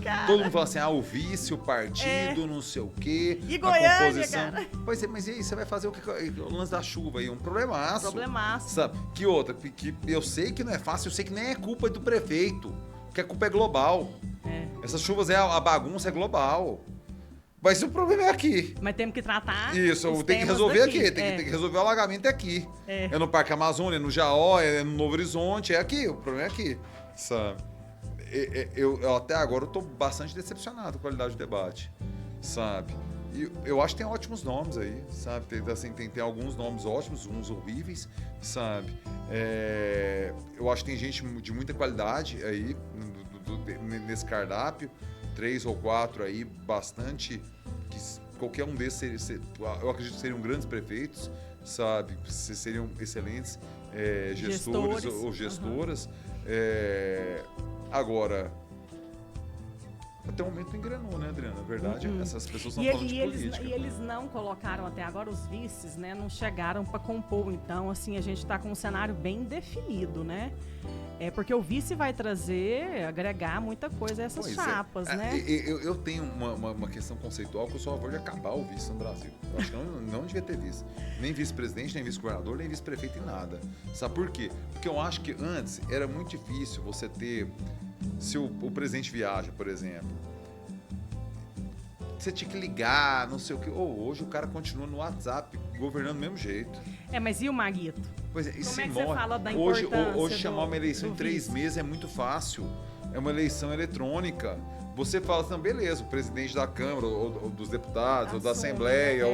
Cara. Todo mundo fala assim, o vice, o partido, não sei o quê, E a Goiânia, composição. cara? Pois é, mas e aí, você vai fazer o que? O lance da chuva aí, um problemaço. Problemaço. Sabe? Que outra, que eu sei que não é fácil, eu sei que nem é culpa do prefeito, que a culpa é global. Essas chuvas, a bagunça é global. Mas o problema é aqui. Mas temos que tratar. Isso, tem que resolver aqui. Tem que resolver o alagamento aqui. É no Parque Amazônia, é no Jaó, é no Novo Horizonte, é aqui. O problema é aqui. Sabe? Eu até agora eu tô bastante decepcionado com a qualidade do debate. Sabe? E eu acho que tem ótimos nomes aí, sabe? Tem alguns nomes ótimos, uns horríveis, sabe? Eu acho que tem gente de muita qualidade aí nesse cardápio. 3 ou 4 aí, bastante, que qualquer um desses, eu acredito que seriam grandes prefeitos, sabe? Seriam excelentes gestores ou gestoras. Agora, até o momento engrenou, né, Adriana? Na verdade, essas pessoas estão falando de política. E eles não colocaram até agora, os vices, né? Não chegaram para compor. Então, assim, a gente está com um cenário bem definido, né? Porque o vice vai agregar muita coisa a essas chapas, né? Eu tenho uma questão conceitual que eu sou a favor de acabar o vice no Brasil. Eu acho que não devia ter vice. Nem vice-presidente, nem vice-governador, nem vice-prefeito em nada. Sabe por quê? Porque eu acho que antes era muito difícil você ter... Se o presidente viaja, por exemplo, você tinha que ligar, não sei o quê. Hoje o cara continua no WhatsApp, governando do mesmo jeito. Mas e o Maguito? Pois é, como é que você fala da importância hoje chamar uma eleição em 3 meses é muito fácil. É uma eleição eletrônica. Você fala assim, beleza, o presidente da Câmara, ou dos deputados, ou da Assembleia,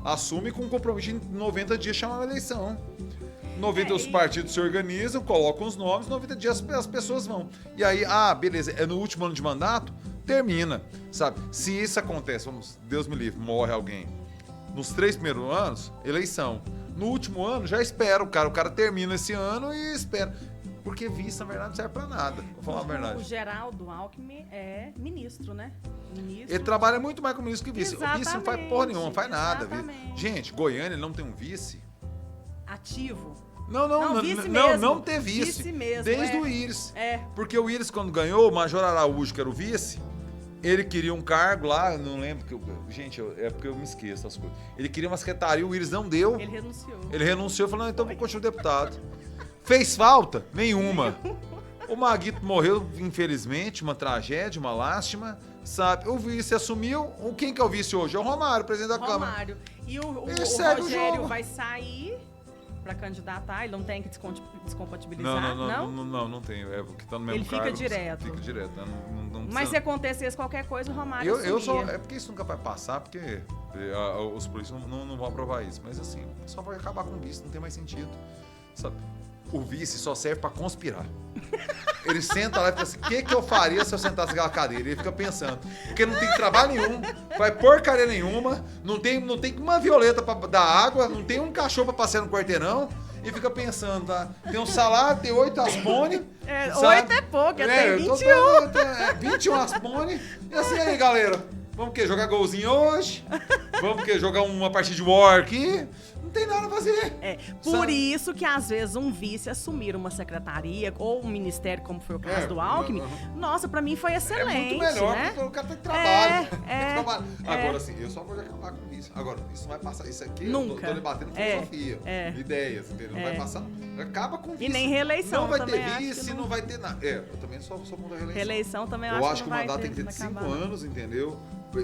assume com um compromisso de 90 dias chamar uma eleição. 90 os partidos se organizam, colocam os nomes, 90 dias as pessoas vão. E aí, beleza, é no último ano de mandato, termina, sabe? Se isso acontece, Deus me livre, morre alguém. Nos 3 primeiros anos, eleição. No último ano, já espera o cara termina esse ano e espera. Porque vice, na verdade, não serve pra nada. Vou falar a verdade. O Geraldo Alckmin é ministro, né? Ele trabalha muito mais como ministro que vice. Exatamente, o vice não faz porra nenhuma, não faz nada. Exatamente. Gente, Goiânia não tem um vice. Ativo. Não ter vice. Vice mesmo, desde o Íris. É. Porque o Íris, quando ganhou, o Major Araújo, que era o vice, ele queria um cargo lá, eu não lembro, gente, é porque eu me esqueço das coisas. Ele queria uma secretaria, o Íris não deu. Ele renunciou, falou, então vou continuar deputado. Fez falta? Nenhuma. O Maguito morreu, infelizmente, uma tragédia, uma lástima, sabe? O vice assumiu, quem que é o vice hoje? É o Romário, presidente da Câmara. Romário. E o Rogério vai sair para candidatar, ele não tem que descompatibilizar, não tem, porque tá no mesmo ele cargo. Ele fica direto, né? Mas se acontecesse qualquer coisa, o Romário é porque isso nunca vai passar, porque os políticos não vão aprovar isso, mas assim, só vai acabar com o vice, não tem mais sentido, sabe? O vice só serve pra conspirar. Ele senta lá e fica assim, o que eu faria se eu sentasse naquela cadeira? Ele fica pensando, porque não tem trabalho nenhum, faz porcaria nenhuma, não tem uma violeta pra dar água, não tem um cachorro pra passear no quarteirão, e fica pensando, tá? Tem um salário, tem 8 aspone. 8 é pouco, tem 21. 21 aspone. E assim, aí, galera, vamos o quê? Jogar golzinho hoje? Vamos o quê? Jogar uma partida de war aqui? Não tem nada a fazer. Por isso que, às vezes, um vice assumir uma secretaria ou um ministério, como foi o caso do Alckmin, nossa, pra mim foi excelente. É muito melhor, né? Porque o cara tem trabalho. Agora, assim, eu só vou acabar com isso. Agora, isso não vai passar. Isso aqui, nunca. Eu tô debatendo filosofia, ideias, entendeu? Não vai passar. Acaba com vice. E nem reeleição. Não vai ter vice, não vai ter nada. Eu também sou contra a reeleição. Reeleição também eu acho que o mandato tem que ter de 5 anos, entendeu?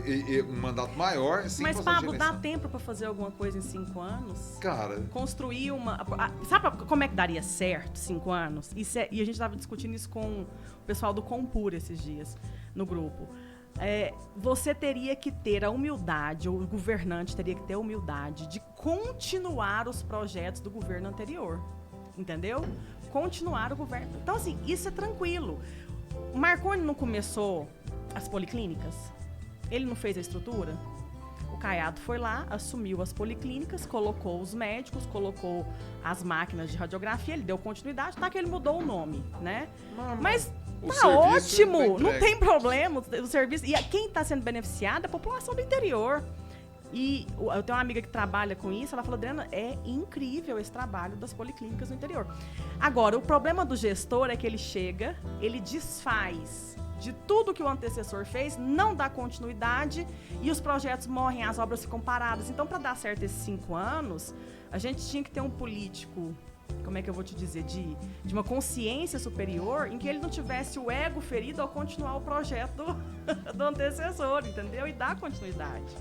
E um mandato maior, assim. Mas, Pablo, dá tempo pra fazer alguma coisa em 5 anos? Cara... Construir uma... Sabe como é que daria certo 5 anos? E a gente tava discutindo isso com o pessoal do Compur esses dias, no grupo. Você teria que ter a humildade, ou o governante teria que ter a humildade de continuar os projetos do governo anterior. Entendeu? Continuar o governo. Então, assim, isso é tranquilo. O Marconi não começou as policlínicas? Ele não fez a estrutura? O Caiado foi lá, assumiu as policlínicas, colocou os médicos, colocou as máquinas de radiografia, ele deu continuidade, tá que ele mudou o nome, né? Mas tá ótimo, não tem problema o serviço. E quem está sendo beneficiado é a população do interior. E eu tenho uma amiga que trabalha com isso, ela falou, Adriana, é incrível esse trabalho das policlínicas no interior. Agora, o problema do gestor é que ele chega, ele desfaz de tudo que o antecessor fez, não dá continuidade e os projetos morrem, as obras ficam paradas. Então, para dar certo esses 5 anos, a gente tinha que ter um político, como é que eu vou te dizer, de uma consciência superior, em que ele não tivesse o ego ferido ao continuar o projeto do antecessor, entendeu? E dar continuidade.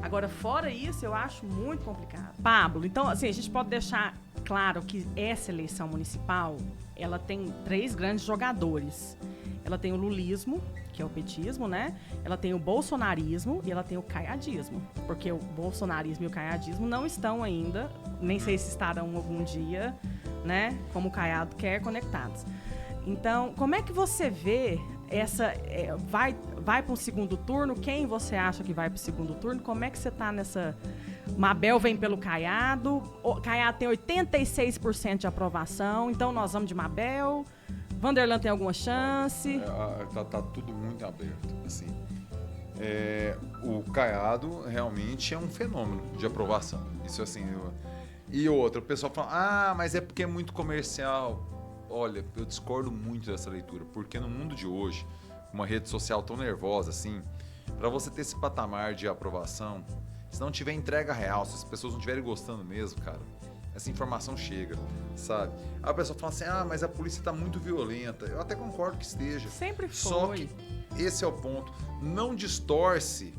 Agora, fora isso, eu acho muito complicado. Pablo, então, assim, a gente pode deixar claro que essa eleição municipal, ela tem 3 grandes jogadores. Ela tem o lulismo, que é o petismo, né? Ela tem o bolsonarismo e ela tem o caiadismo. Porque o bolsonarismo e o caiadismo não estão ainda, nem sei se estarão algum dia, né? Como o Caiado quer, conectados. Então, como é que você vê essa... vai para um segundo turno? Quem você acha que vai para o segundo turno? Como é que você está nessa... Mabel vem pelo Caiado. O Caiado tem 86% de aprovação. Então, nós vamos de Mabel. Vanderlan tem alguma chance? Tá tudo muito aberto, assim. O Caiado realmente é um fenômeno de aprovação. Isso assim. E outra, o pessoal fala, mas é porque é muito comercial. Olha, eu discordo muito dessa leitura, porque no mundo de hoje, uma rede social tão nervosa assim, para você ter esse patamar de aprovação, se não tiver entrega real, se as pessoas não estiverem gostando mesmo, cara, essa informação chega, sabe? Aí a pessoa fala assim, mas a polícia está muito violenta. Eu até concordo que esteja. Sempre foi. Só que esse é o ponto. Não distorce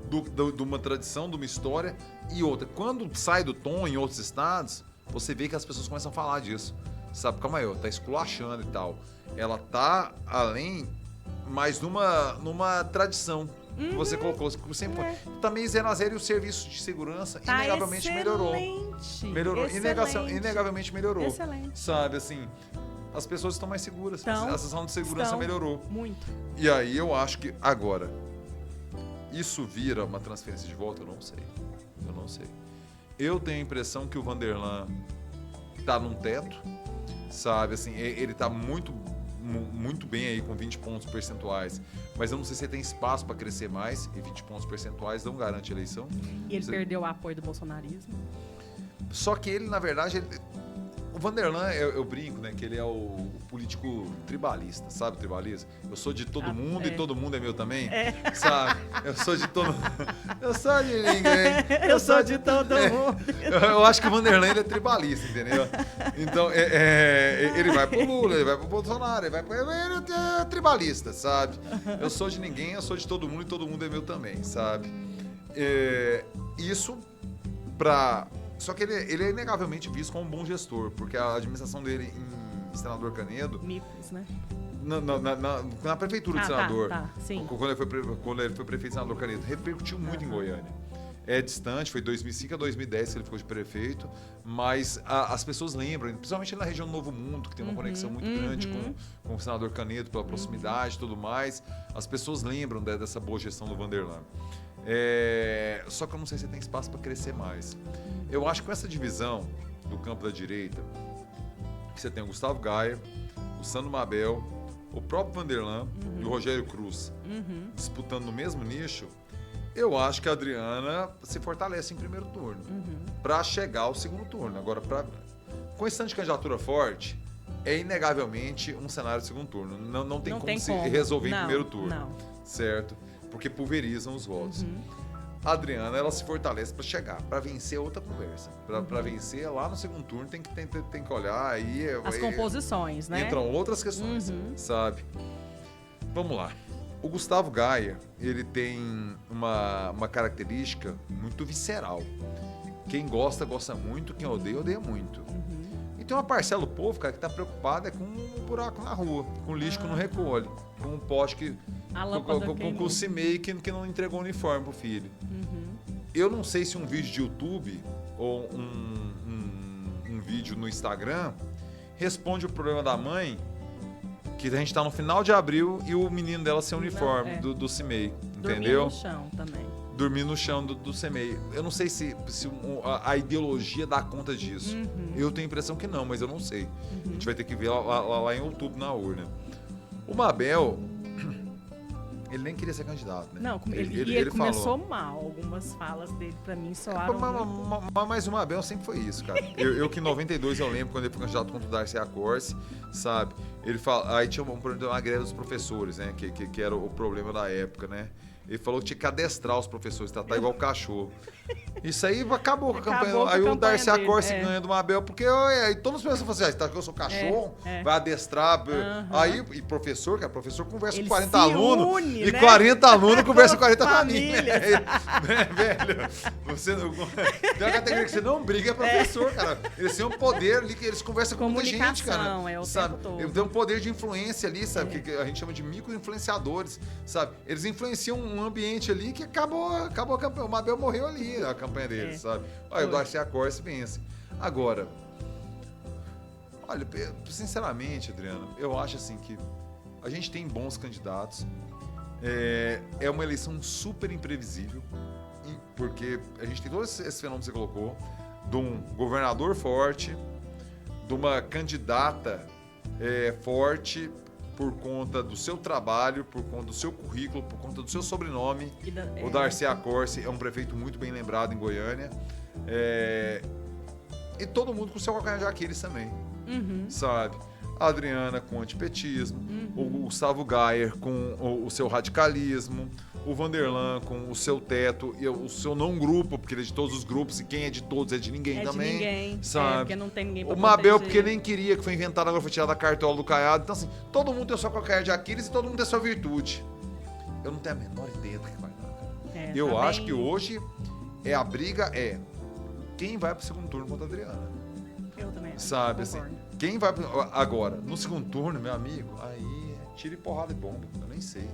de uma tradição, de uma história e outra. Quando sai do tom em outros estados, você vê que as pessoas começam a falar disso. Sabe, calma aí, tá esculachando e tal. Ela tá além, mas numa tradição. Você colocou sempre também 0 a 0 e o serviço de segurança inegavelmente melhorou. Inegavelmente melhorou. Excelente. Sabe, assim, as pessoas estão mais seguras. A sensação de segurança melhorou. Muito. E aí eu acho que agora isso vira uma transferência de volta, eu não sei. Eu tenho a impressão que o Vanderlan tá num teto, sabe, assim, ele tá muito bem aí com 20 pontos percentuais, mas eu não sei se ele tem espaço para crescer mais, e 20 pontos percentuais não garante a eleição. E ele perdeu o apoio do bolsonarismo. Só que ele, na verdade, o Vanderlan, eu brinco, né, que ele é o político tribalista, sabe o tribalismo? Eu sou de todo mundo e todo mundo é meu também, sabe? Eu sou de todo eu sou de ninguém. Eu sou de todo mundo. Eu acho que o Vanderlan ele é tribalista, entendeu? Então, ele vai pro Lula, ele vai pro Bolsonaro, ele é tribalista, sabe? Eu sou de ninguém, eu sou de todo mundo e todo mundo é meu também, sabe? Isso pra... Só que ele é inegavelmente visto como um bom gestor, porque a administração dele em Senador Canedo... Micos, né? Na prefeitura de Senador, sim. Quando ele foi prefeito de Senador Canedo, repercutiu muito em Goiânia. É distante, foi 2005 a 2010 que ele ficou de prefeito, mas as pessoas lembram, principalmente na região do Novo Mundo, que tem uma conexão muito grande com o Senador Canedo, pela proximidade e tudo mais, as pessoas lembram dessa boa gestão do Vanderlan. Só que eu não sei se tem espaço para crescer mais. Eu acho que com essa divisão do campo da direita, que você tem o Gustavo Gaia, o Sandro Mabel, o próprio Vanderlan e o Rogério Cruz disputando no mesmo nicho, eu acho que a Adriana se fortalece em primeiro turno para chegar ao segundo turno. Agora, com esse tanto de candidatura forte, é inegavelmente um cenário de segundo turno. Não tem como se resolver em primeiro turno, certo? Porque pulverizam os votos. A Adriana, ela se fortalece para chegar, para vencer outra conversa. Para vencer lá no segundo turno, tem que olhar aí... As composições, né? Entram outras questões, sabe? Vamos lá. O Gustavo Gaia, ele tem uma característica muito visceral. Quem gosta, gosta muito. Quem odeia, odeia muito. E tem uma parcela do povo, cara, que tá preocupada com um buraco na rua, com lixo que não recolhe, com um poste que... Com o CIMEI que não entregou o uniforme pro filho. Eu não sei se um vídeo de YouTube ou um vídeo no Instagram responde o problema da mãe, que a gente tá no final de abril e o menino dela sem uniforme do CIMEI, entendeu? Dormir no chão também. dormir no chão do CEMEI. Eu não sei se a ideologia dá conta disso. Eu tenho a impressão que não, mas eu não sei. A gente vai ter que ver lá em outubro na urna. O Mabel, ele nem queria ser candidato, né? Não, ele começou mal. Algumas falas dele pra mim soaram mas o Mabel sempre foi isso, cara. eu que em 92 eu lembro quando ele foi candidato contra o Darcy Accorsi, sabe? Ele fala, aí tinha um problema uma greve dos professores, né? Que era o problema da época, né? Ele falou que tinha que adestrar os professores, tratar igual cachorro. Isso aí acabou com a campanha. Aí o Darcy Accorsi ganha do Mabel, porque aí todos os professores falam assim, tá, que eu sou cachorro, vai adestrar. Aí, e professor, cara, professor conversa com 40 alunos, e 40 alunos conversam com 40 famílias. Né, velho? Você não, tem uma categoria que você não briga, é professor, cara. Eles têm um poder ali que eles conversam com muita gente, cara. Sabe? Eles têm um poder de influência ali, sabe? Que a gente chama de micro-influenciadores, sabe? Eles influenciam um ambiente ali que acabou a campanha. O Mabel morreu ali, a campanha dele, sabe? Olha, o Darcy Accorsi vence. Agora, olha, sinceramente, Adriano, eu acho assim que a gente tem bons candidatos. É uma eleição super imprevisível, porque a gente tem todo esse fenômeno que você colocou, de um governador forte, de uma candidata forte, por conta do seu trabalho, por conta do seu currículo, por conta do seu sobrenome. O Darcy Accorsi é um prefeito muito bem lembrado em Goiânia. E todo mundo com o seu calcanhar de Aquiles também, sabe? A Adriana com antipetismo, o Gustavo Gayer com o seu radicalismo, o Vanderlan com o seu teto e o seu não grupo, porque ele é de todos os grupos e quem é de todos é de ninguém também. De ninguém, sabe? Porque não tem ninguém pra o Mabel, proteger. porque ele nem queria, que foi inventado, agora foi tirado da cartola do Caiado. Então, assim, todo mundo tem o seu calcanhar de Aquiles e todo mundo tem a sua virtude. Eu não tenho a menor ideia do que vai dar, cara. Eu acho que hoje a briga quem vai pro segundo turno contra a Adriana. Eu também. Sabe, assim, quem vai agora, no segundo turno, meu amigo, aí tira e porrada e bomba, eu nem sei.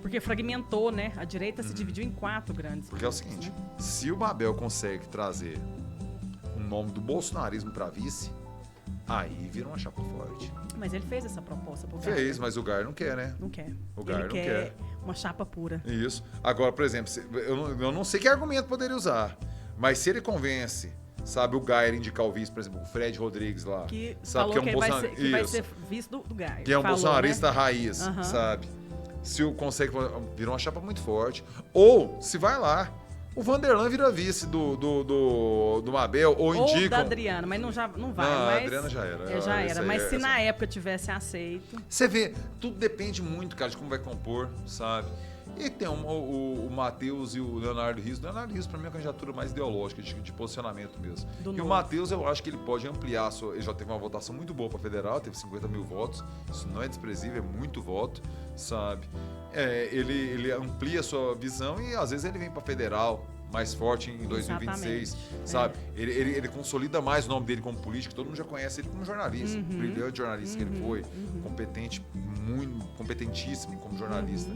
Porque fragmentou, né? A direita se dividiu em 4 grandes. Porque é o seguinte, se o Mabel consegue trazer o nome do bolsonarismo pra vice, aí vira uma chapa forte. Mas ele fez essa proposta pro Gayer. Fez, mas o Gayer não quer, né? Não quer. O Gayer não quer. Uma chapa pura. Isso. Agora, por exemplo, eu não sei que argumento poderia usar, mas se ele convence, sabe, o Gayer indicar o vice, por exemplo, o Fred Rodrigues lá. Que sabe, falou que é um vai ser vice do Gayer. Que é um bolsonarista raiz, sabe? Se o consegue, virou uma chapa muito forte. Ou, se vai lá, o Vanderlan vira vice do Mabel, ou indica... da Adriana, mas não vai. Não, mas, a Adriana já era. Já era, mas se na época tivesse aceito... Você vê, tudo depende muito, cara, de como vai compor, sabe? E tem o Matheus e o Leonardo Rios. O Leonardo Rios, pra mim, é a candidatura mais ideológica, de posicionamento mesmo. E o Matheus, eu acho que ele pode ampliar. Ele já teve uma votação muito boa pra federal, teve 50 mil votos. Isso não é desprezível, é muito voto, sabe? Ele amplia a sua visão e, às vezes, ele vem pra federal mais forte em 2026, sabe? Ele consolida mais o nome dele como político, todo mundo já conhece ele como jornalista, brilhante jornalista que ele foi, competente, muito competentíssimo como jornalista.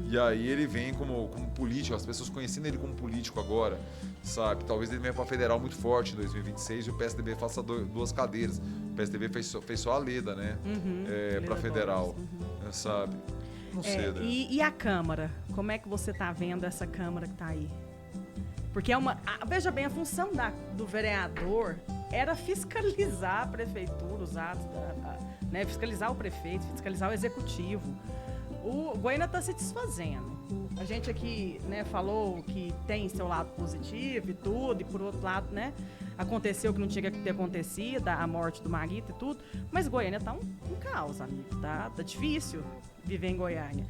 E aí ele vem como político, as pessoas conhecendo ele como político agora, sabe? Talvez ele venha para federal muito forte em 2026 e o PSDB faça 2 cadeiras. O PSDB fez só a Leda, né? Para federal, sabe? Não sei, né? E a Câmara? Como é que você tá vendo essa Câmara que tá aí? Porque veja bem, a função do vereador era fiscalizar a prefeitura, os atos, né, fiscalizar o prefeito, fiscalizar o executivo. O Goiânia está se desfazendo. A gente aqui, né, falou que tem seu lado positivo e tudo, e por outro lado, né, aconteceu o que não tinha que ter acontecido, a morte do Maguito e tudo, mas Goiânia tá um caos, amigo, tá difícil viver em Goiânia.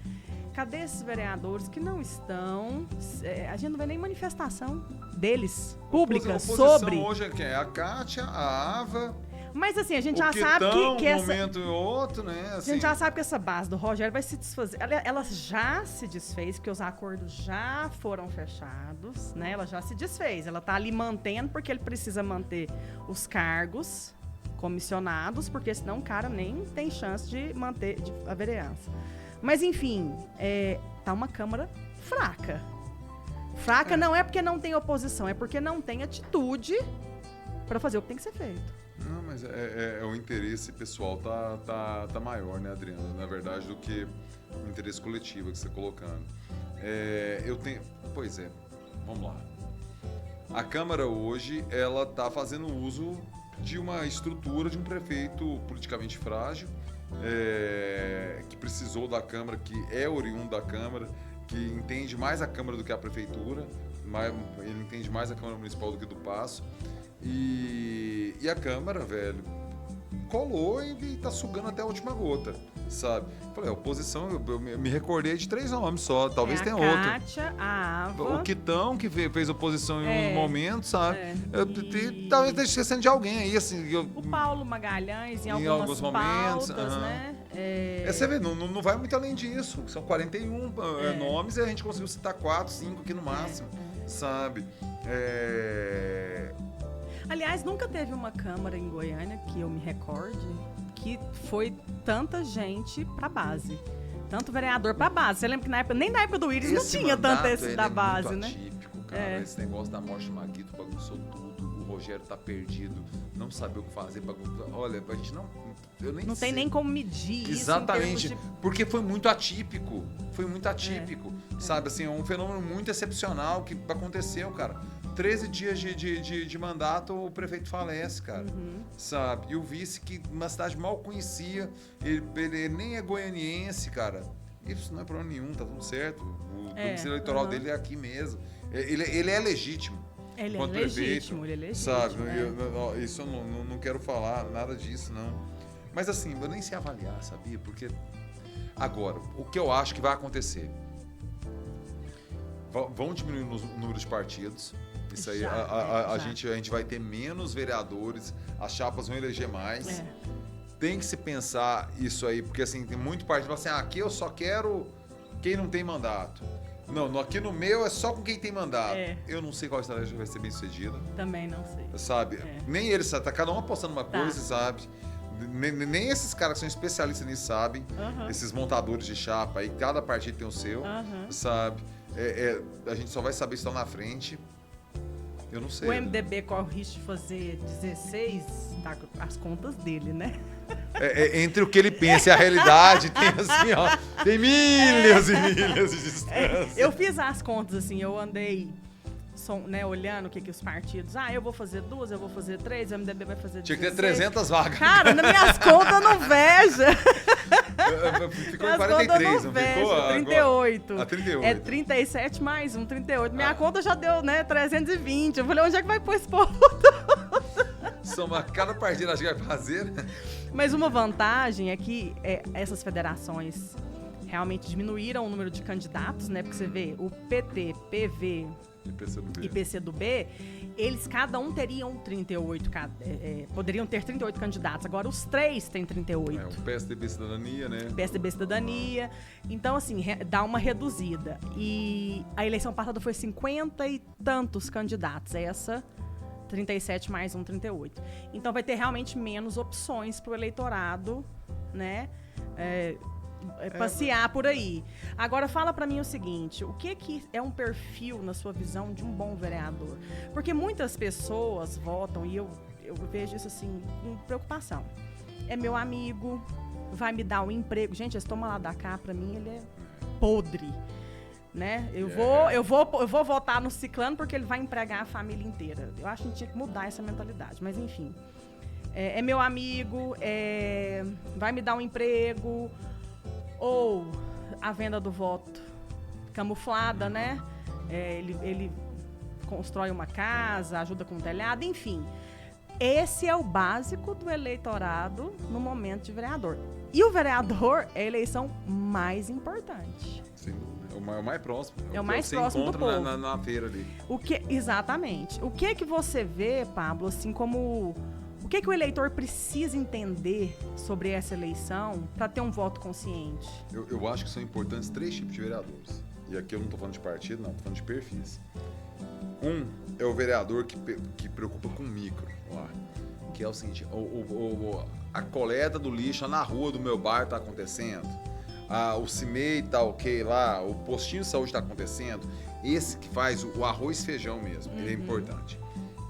Cadê esses vereadores que não estão? A gente não vê nem manifestação deles, pública, sobre... hoje é a Kátia, a Ava... Mas assim, a gente já sabe que essa... momento e outro, né? Assim... A gente já sabe que essa base do Rogério vai se desfazer. Ela já se desfez, porque os acordos já foram fechados, né? Ela já se desfez. Ela tá ali mantendo, porque ele precisa manter os cargos comissionados, porque senão o cara nem tem chance de manter a vereança. Mas, enfim, tá uma Câmara fraca. Fraca não é porque não tem oposição, é porque não tem atitude para fazer o que tem que ser feito. Não, mas o interesse pessoal tá maior, né, Adriana? Na verdade, do que o interesse coletivo que você está colocando. Pois é. vamos lá. A Câmara hoje, ela está fazendo uso de uma estrutura de um prefeito politicamente frágil, que precisou da Câmara, que é oriundo da Câmara, que entende mais a Câmara do que a Prefeitura, ele entende mais a Câmara Municipal do que do Paço. E a Câmara, velho, colou e tá sugando até a última gota, sabe? Falei, a oposição, eu me recordei de 3 nomes só, talvez tenha outro. A Kátia, a Ava. O Quitão, que fez oposição em um momento, sabe? Talvez esteja esquecendo de alguém aí, assim. O Paulo Magalhães, em alguns momentos, pautas, né? Você vê, não vai muito além disso. São 41 nomes e a gente conseguiu citar 4, 5 aqui no máximo, sabe? Aliás, nunca teve uma Câmara em Goiânia, que eu me recorde, que foi tanta gente pra base. Tanto vereador pra base. Você lembra que nem na época do Íris não tinha tanto esse da base, né? Atípico, cara. Esse negócio da morte do Maguito bagunçou tudo. O Rogério tá perdido, não sabe o que fazer. Olha, a gente não... Eu nem não sei. Tem nem como medir Exatamente, isso. porque foi muito atípico. Sabe? Assim, é um fenômeno muito excepcional que aconteceu, cara. 13 dias de mandato, o prefeito falece, cara. Sabe? E o vice, que uma cidade mal conhecia, ele nem é goianiense, cara. Isso não é problema nenhum, tá tudo certo. O domicílio eleitoral dele é aqui mesmo. Ele é legítimo. Ele é legítimo, sabe? Isso eu não quero falar nada disso, não. Mas assim, eu nem sei avaliar, sabia? Porque agora, o que eu acho que vai acontecer? Vão diminuir o número de partidos. Isso aí, a gente vai ter menos vereadores, as chapas vão eleger mais. Tem que se pensar isso aí, porque assim, tem muito partido que fala assim, aqui eu só quero quem não tem mandato. Não, aqui no meu é só com quem tem mandato. Eu não sei qual estratégia vai ser bem sucedida. Também não sei. Sabe? Nem eles, tá cada um apostando uma coisa, sabe? Nem esses caras que são especialistas nisso sabem. Esses montadores de chapa aí, cada partido tem o seu, sabe? A gente só vai saber se estão na frente. Eu não sei. O MDB corre o risco de fazer 16, tá, as contas dele, né? Entre o que ele pensa e a realidade, tem assim, ó, tem milhas e milhas de distância. Eu fiz as contas, assim, eu andei olhando o que os partidos... eu vou fazer 2, eu vou fazer 3, o MDB vai fazer 16. Tinha que ter 300 vagas. Cara, nas minhas contas não veja. Ficou em 43, não ficou? 38. 38. É 37 mais 1, 38. Minha conta já deu, 320. Eu falei, onde é que vai pôr esse povo? Cada partido acho que vai fazer, né? Mas uma vantagem é que essas federações realmente diminuíram o número de candidatos, né? Porque você vê, o PT, PV... e PCdoB, eles cada um teriam 38, poderiam ter 38 candidatos. Agora os 3 têm 38. O PSDB Cidadania, né? PSDB Cidadania. Então, assim, dá uma reduzida. E a eleição passada foi 50 e tantos candidatos. Essa, 37 mais 1, 38. Então vai ter realmente menos opções para o eleitorado, né? Passear por aí. Agora fala pra mim o seguinte, o que é um perfil, na sua visão, de um bom vereador? Porque muitas pessoas votam, e eu vejo isso assim, com preocupação. É meu amigo, vai me dar um emprego. Gente, esse toma lá da cá, pra mim, ele é podre. Né? Eu vou votar no ciclano porque ele vai empregar a família inteira. Eu acho que a gente tinha que mudar essa mentalidade, mas enfim. É meu amigo, vai me dar um emprego... Ou a venda do voto camuflada, né? Ele constrói uma casa, ajuda com o telhado, enfim. Esse é o básico do eleitorado no momento de vereador. E o vereador é a eleição mais importante. Sem dúvida. É o mais próximo. É o mais próximo do povo. Na feira ali. Exatamente. O que você vê, Pablo, assim, como... O que o eleitor precisa entender sobre essa eleição para ter um voto consciente? Eu acho que são importantes 3 tipos de vereadores. E aqui eu não estou falando de partido, não, estou falando de perfis. Um é o vereador que preocupa com o micro, que é o seguinte, a coleta do lixo na rua do meu bairro está acontecendo, o CIMEI está ok lá, o postinho de saúde está acontecendo. Esse que faz o arroz e feijão mesmo, ele é importante.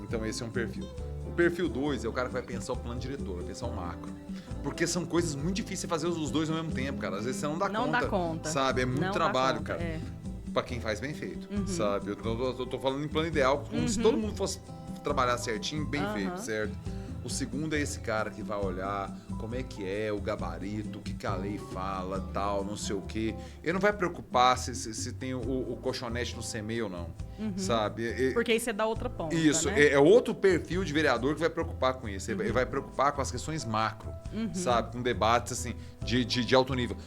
Então esse é um perfil. O perfil 2 é o cara que vai pensar o plano diretor, vai pensar o macro. Porque são coisas muito difíceis de fazer os dois ao mesmo tempo, cara. Às vezes você não dá conta. Sabe? É muito trabalho, cara. para quem faz bem feito, sabe? Eu tô falando em plano ideal, como se todo mundo fosse trabalhar certinho, bem feito, certo? O segundo é esse cara que vai olhar como é que é o gabarito, o que a lei fala, tal, não sei o quê. Ele não vai preocupar se tem o colchonete no CMEI ou não, sabe? Porque isso é da outra ponta, isso, né? é outro perfil de vereador que vai preocupar com isso. Ele vai preocupar com as questões macro, sabe? Com debates, assim, de alto nível.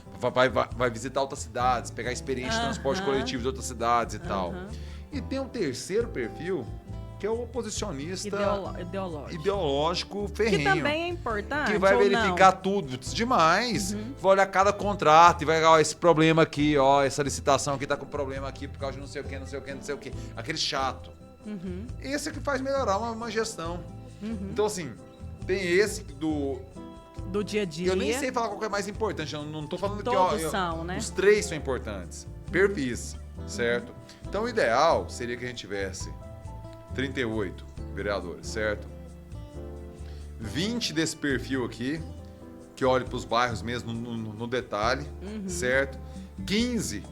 Vai visitar outras cidades, pegar experiência de transporte coletivo de outras cidades e tal. E tem um terceiro perfil, que é o oposicionista ideológico ferrenho. Que também é importante. Que vai verificar tudo demais. Vai olhar cada contrato e vai olhar, ó, esse problema aqui, ó, essa licitação aqui tá com problema aqui por causa de não sei o que, não sei o que, não sei o que. Aquele chato. Esse é que faz melhorar uma gestão. Então, assim, tem esse do dia a dia. Eu nem sei falar qual que é mais importante. Eu não tô falando Todos que são, né? Os três são importantes. Perfis, certo? Então, o ideal seria que a gente tivesse 38 vereadores, certo? 20 desse perfil aqui, que olhe para os bairros mesmo no detalhe, certo? 15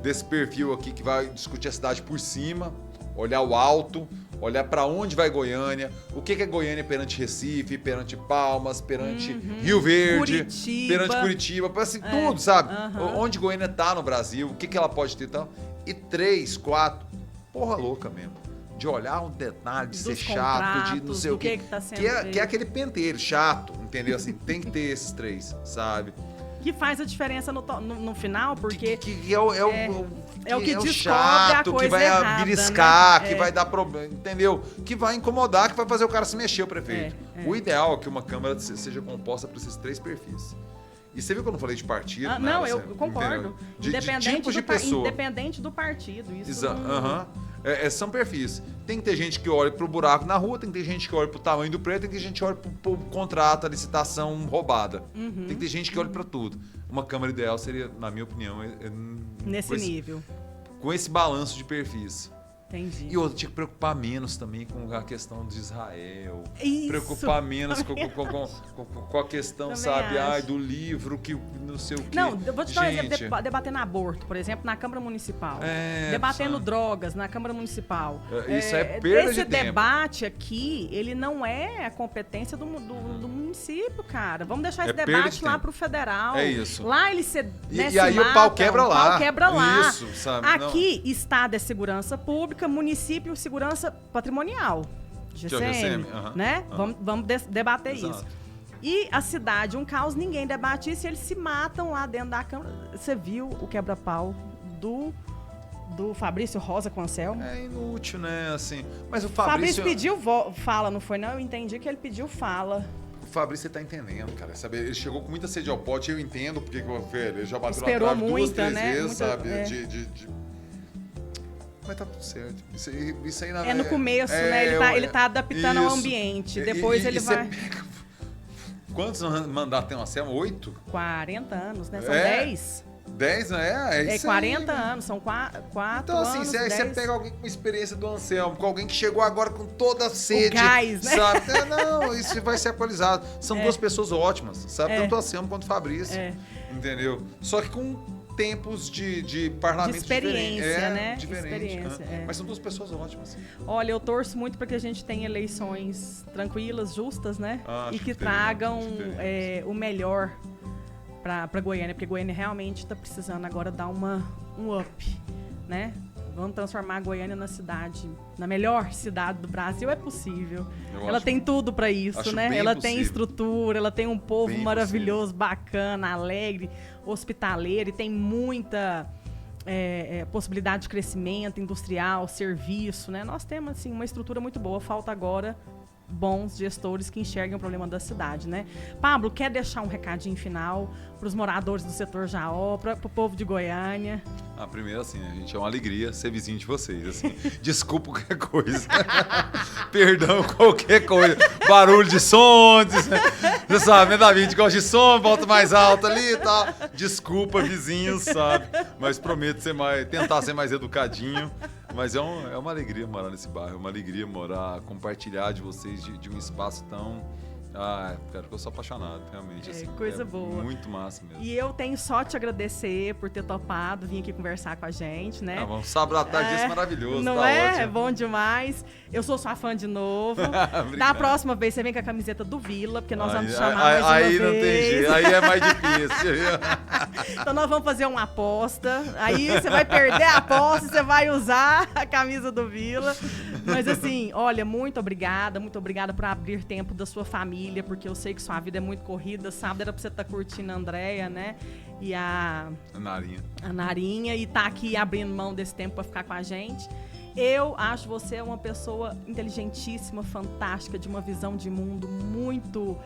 desse perfil aqui que vai discutir a cidade por cima, olhar o alto, olhar para onde vai Goiânia, o que é Goiânia perante Recife, perante Palmas, perante Rio Verde, perante Curitiba, assim, tudo, sabe? Onde Goiânia tá no Brasil, o que ela pode ter e tal. E 3, 4, porra louca mesmo. De olhar um detalhe, de ser chato, de não sei o quê. Que é aquele penteiro chato, entendeu? Assim, tem que ter esses três, sabe? Que faz a diferença no final, porque... Que é o que descobre chato, a coisa que vai errada, beliscar, né? que vai dar problema, entendeu? Que vai incomodar, que vai fazer o cara se mexer, o prefeito. O ideal é que uma Câmara seja composta por esses três perfis. E você viu que eu não falei de partido? Não, eu concordo. De tipos de pessoa. Independente do partido. Isso são perfis. Tem que ter gente que olhe pro buraco na rua, tem que ter gente que olhe pro tamanho do prédio, tem que ter gente que olhe pro contrato, a licitação roubada. Tem que ter gente que olhe pra tudo. Uma Câmara ideal seria, na minha opinião, nesse nível. Com esse balanço de perfis. Entendi. E outra, tinha que preocupar menos também com a questão de Israel. Isso. Preocupar menos com a questão, também sabe? Ai, do livro, que não sei o quê. Não, eu vou te dar um exemplo. Debatendo aborto, por exemplo, na Câmara Municipal. Debatendo drogas na Câmara Municipal. Isso é perda de tempo. Esse debate aqui, ele não é a competência do município, cara. Vamos deixar esse debate lá pro federal. É isso. Lá ele e aí o pau quebra lá. O pau quebra lá. Isso, sabe? Aqui, Estado é segurança pública, município, segurança patrimonial. GCM, né? Vamos debater isso. E a cidade, um caos, ninguém debate isso e eles se matam lá dentro da Câmara. Você viu o quebra-pau do Fabrício Rosa com o Anselmo? É inútil, né? Assim, mas o Fabrício pediu fala, não foi não? Eu entendi que ele pediu fala. O Fabrício, você tá entendendo, cara. Sabe? Ele chegou com muita sede ao pote, eu entendo porque ele já bateu Esperou na trave muita, 2, 3 né? vezes, sabe? Mas tá tudo certo. Isso aí no começo, né? Ele tá adaptando ao ambiente. Depois ele vai... Quantos mandatos tem uma Anselmo? 8? 40 anos, né? São 10. 10, não é? É 40 anos, são 4 então, assim, anos, você pega alguém com experiência do Anselmo, com alguém que chegou agora com toda a sede. O gás, né? Sabe? Não, isso vai ser atualizado. São duas pessoas ótimas, sabe? Tanto o Anselmo quanto o Fabrício. Entendeu? Só que com tempos de parlamento de experiência, né? Experiência. Mas são duas pessoas ótimas. Olha, eu torço muito para que a gente tenha eleições tranquilas, justas, né? E que tragam o melhor para Goiânia, porque Goiânia realmente está precisando agora dar um up, né? Vamos transformar a Goiânia na melhor cidade do Brasil, é possível. Ela tem tudo para isso, né? Ela tem estrutura, ela tem um povo maravilhoso, bacana, alegre, hospitaleiro, e tem muita possibilidade de crescimento industrial, serviço, né? Nós temos assim uma estrutura muito boa, falta agora bons gestores que enxerguem o problema da cidade, né? Pablo, quer deixar um recadinho final para os moradores do setor Jaó, para o povo de Goiânia? Primeiro, assim, né, gente, é uma alegria ser vizinho de vocês, assim. Desculpa qualquer coisa. Perdão qualquer coisa. Barulho de som, você sabe, né, Davi? A gente gosta de som, volta mais alto ali e tal. Desculpa, vizinhos, sabe? Mas prometo tentar ser mais educadinho. Mas é uma alegria morar nesse bairro, é uma alegria compartilhar de vocês de um espaço Cara, eu sou apaixonado, realmente. Assim, coisa boa. Muito massa mesmo. E eu tenho só te agradecer por ter topado, vir aqui conversar com a gente, né? Vamos sábado à tarde, isso é maravilhoso, não tá é? ótimo. É bom demais. Eu sou sua fã de novo. Da próxima vez você vem com a camiseta do Vila, porque nós vamos te chamar mais uma vez. Aí não tem jeito, aí é mais difícil. Então nós vamos fazer uma aposta, aí você vai perder a aposta e você vai usar a camisa do Vila. Mas assim, olha, muito obrigada por abrir tempo da sua família, porque eu sei que sua vida é muito corrida. Sábado era pra você estar curtindo a Andréia, né? E a Narinha, e tá aqui abrindo mão desse tempo pra ficar com a gente. Eu acho você uma pessoa inteligentíssima, fantástica, de uma visão de mundo muito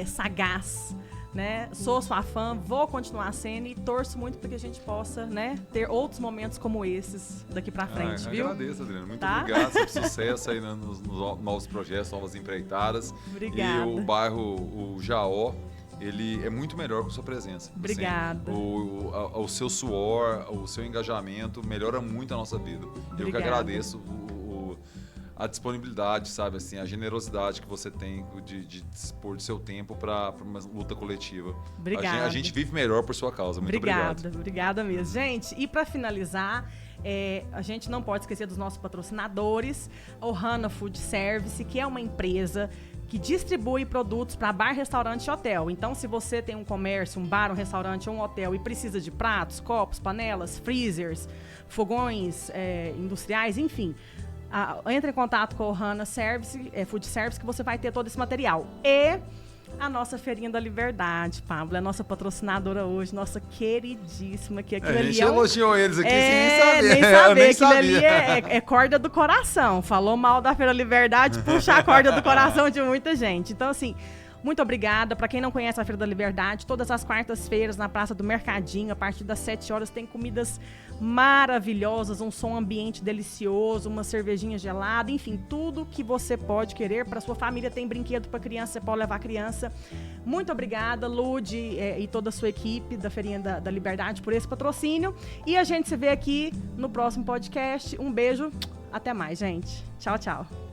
sagaz, né? Sou sua fã, vou continuar sendo e torço muito para que a gente possa, né, ter outros momentos como esses daqui para frente, viu? Agradeço, Adriana. Muito obrigado. Sempre sucesso aí nos novos projetos, novas empreitadas. Obrigada. E o bairro, o Jaó, ele é muito melhor com sua presença. Obrigada. Assim, o seu suor, o seu engajamento melhora muito a nossa vida. Obrigada. Eu que agradeço a disponibilidade, sabe, assim, a generosidade que você tem de dispor do seu tempo para uma luta coletiva. Obrigada. A gente vive melhor por sua causa. Muito obrigado. Obrigada mesmo. Gente, e para finalizar, a gente não pode esquecer dos nossos patrocinadores, a Ohana Food Service, que é uma empresa que distribui produtos para bar, restaurante e hotel. Então, se você tem um comércio, um bar, um restaurante ou um hotel e precisa de pratos, copos, panelas, freezers, fogões industriais, enfim, entre em contato com a Ohana Food Service, que você vai ter todo esse material. E a nossa Feirinha da Liberdade, Pablo, é a nossa patrocinadora hoje, nossa queridíssima, que aquilo ali a gente elogiou eles aqui nem saber. Aquilo ali é corda do coração. Falou mal da Feira da Liberdade, puxa a corda do coração de muita gente. Então, assim, muito obrigada. Para quem não conhece a Feira da Liberdade, todas as quartas-feiras na Praça do Mercadinho, a partir das 7 horas, tem comidas maravilhosas, um som ambiente delicioso, uma cervejinha gelada, enfim, tudo que você pode querer para sua família. Tem brinquedo para criança, você pode levar a criança. Muito obrigada, Lud, e toda a sua equipe da Feirinha da Liberdade por esse patrocínio. E a gente se vê aqui no próximo podcast. Um beijo, até mais, gente. Tchau, tchau.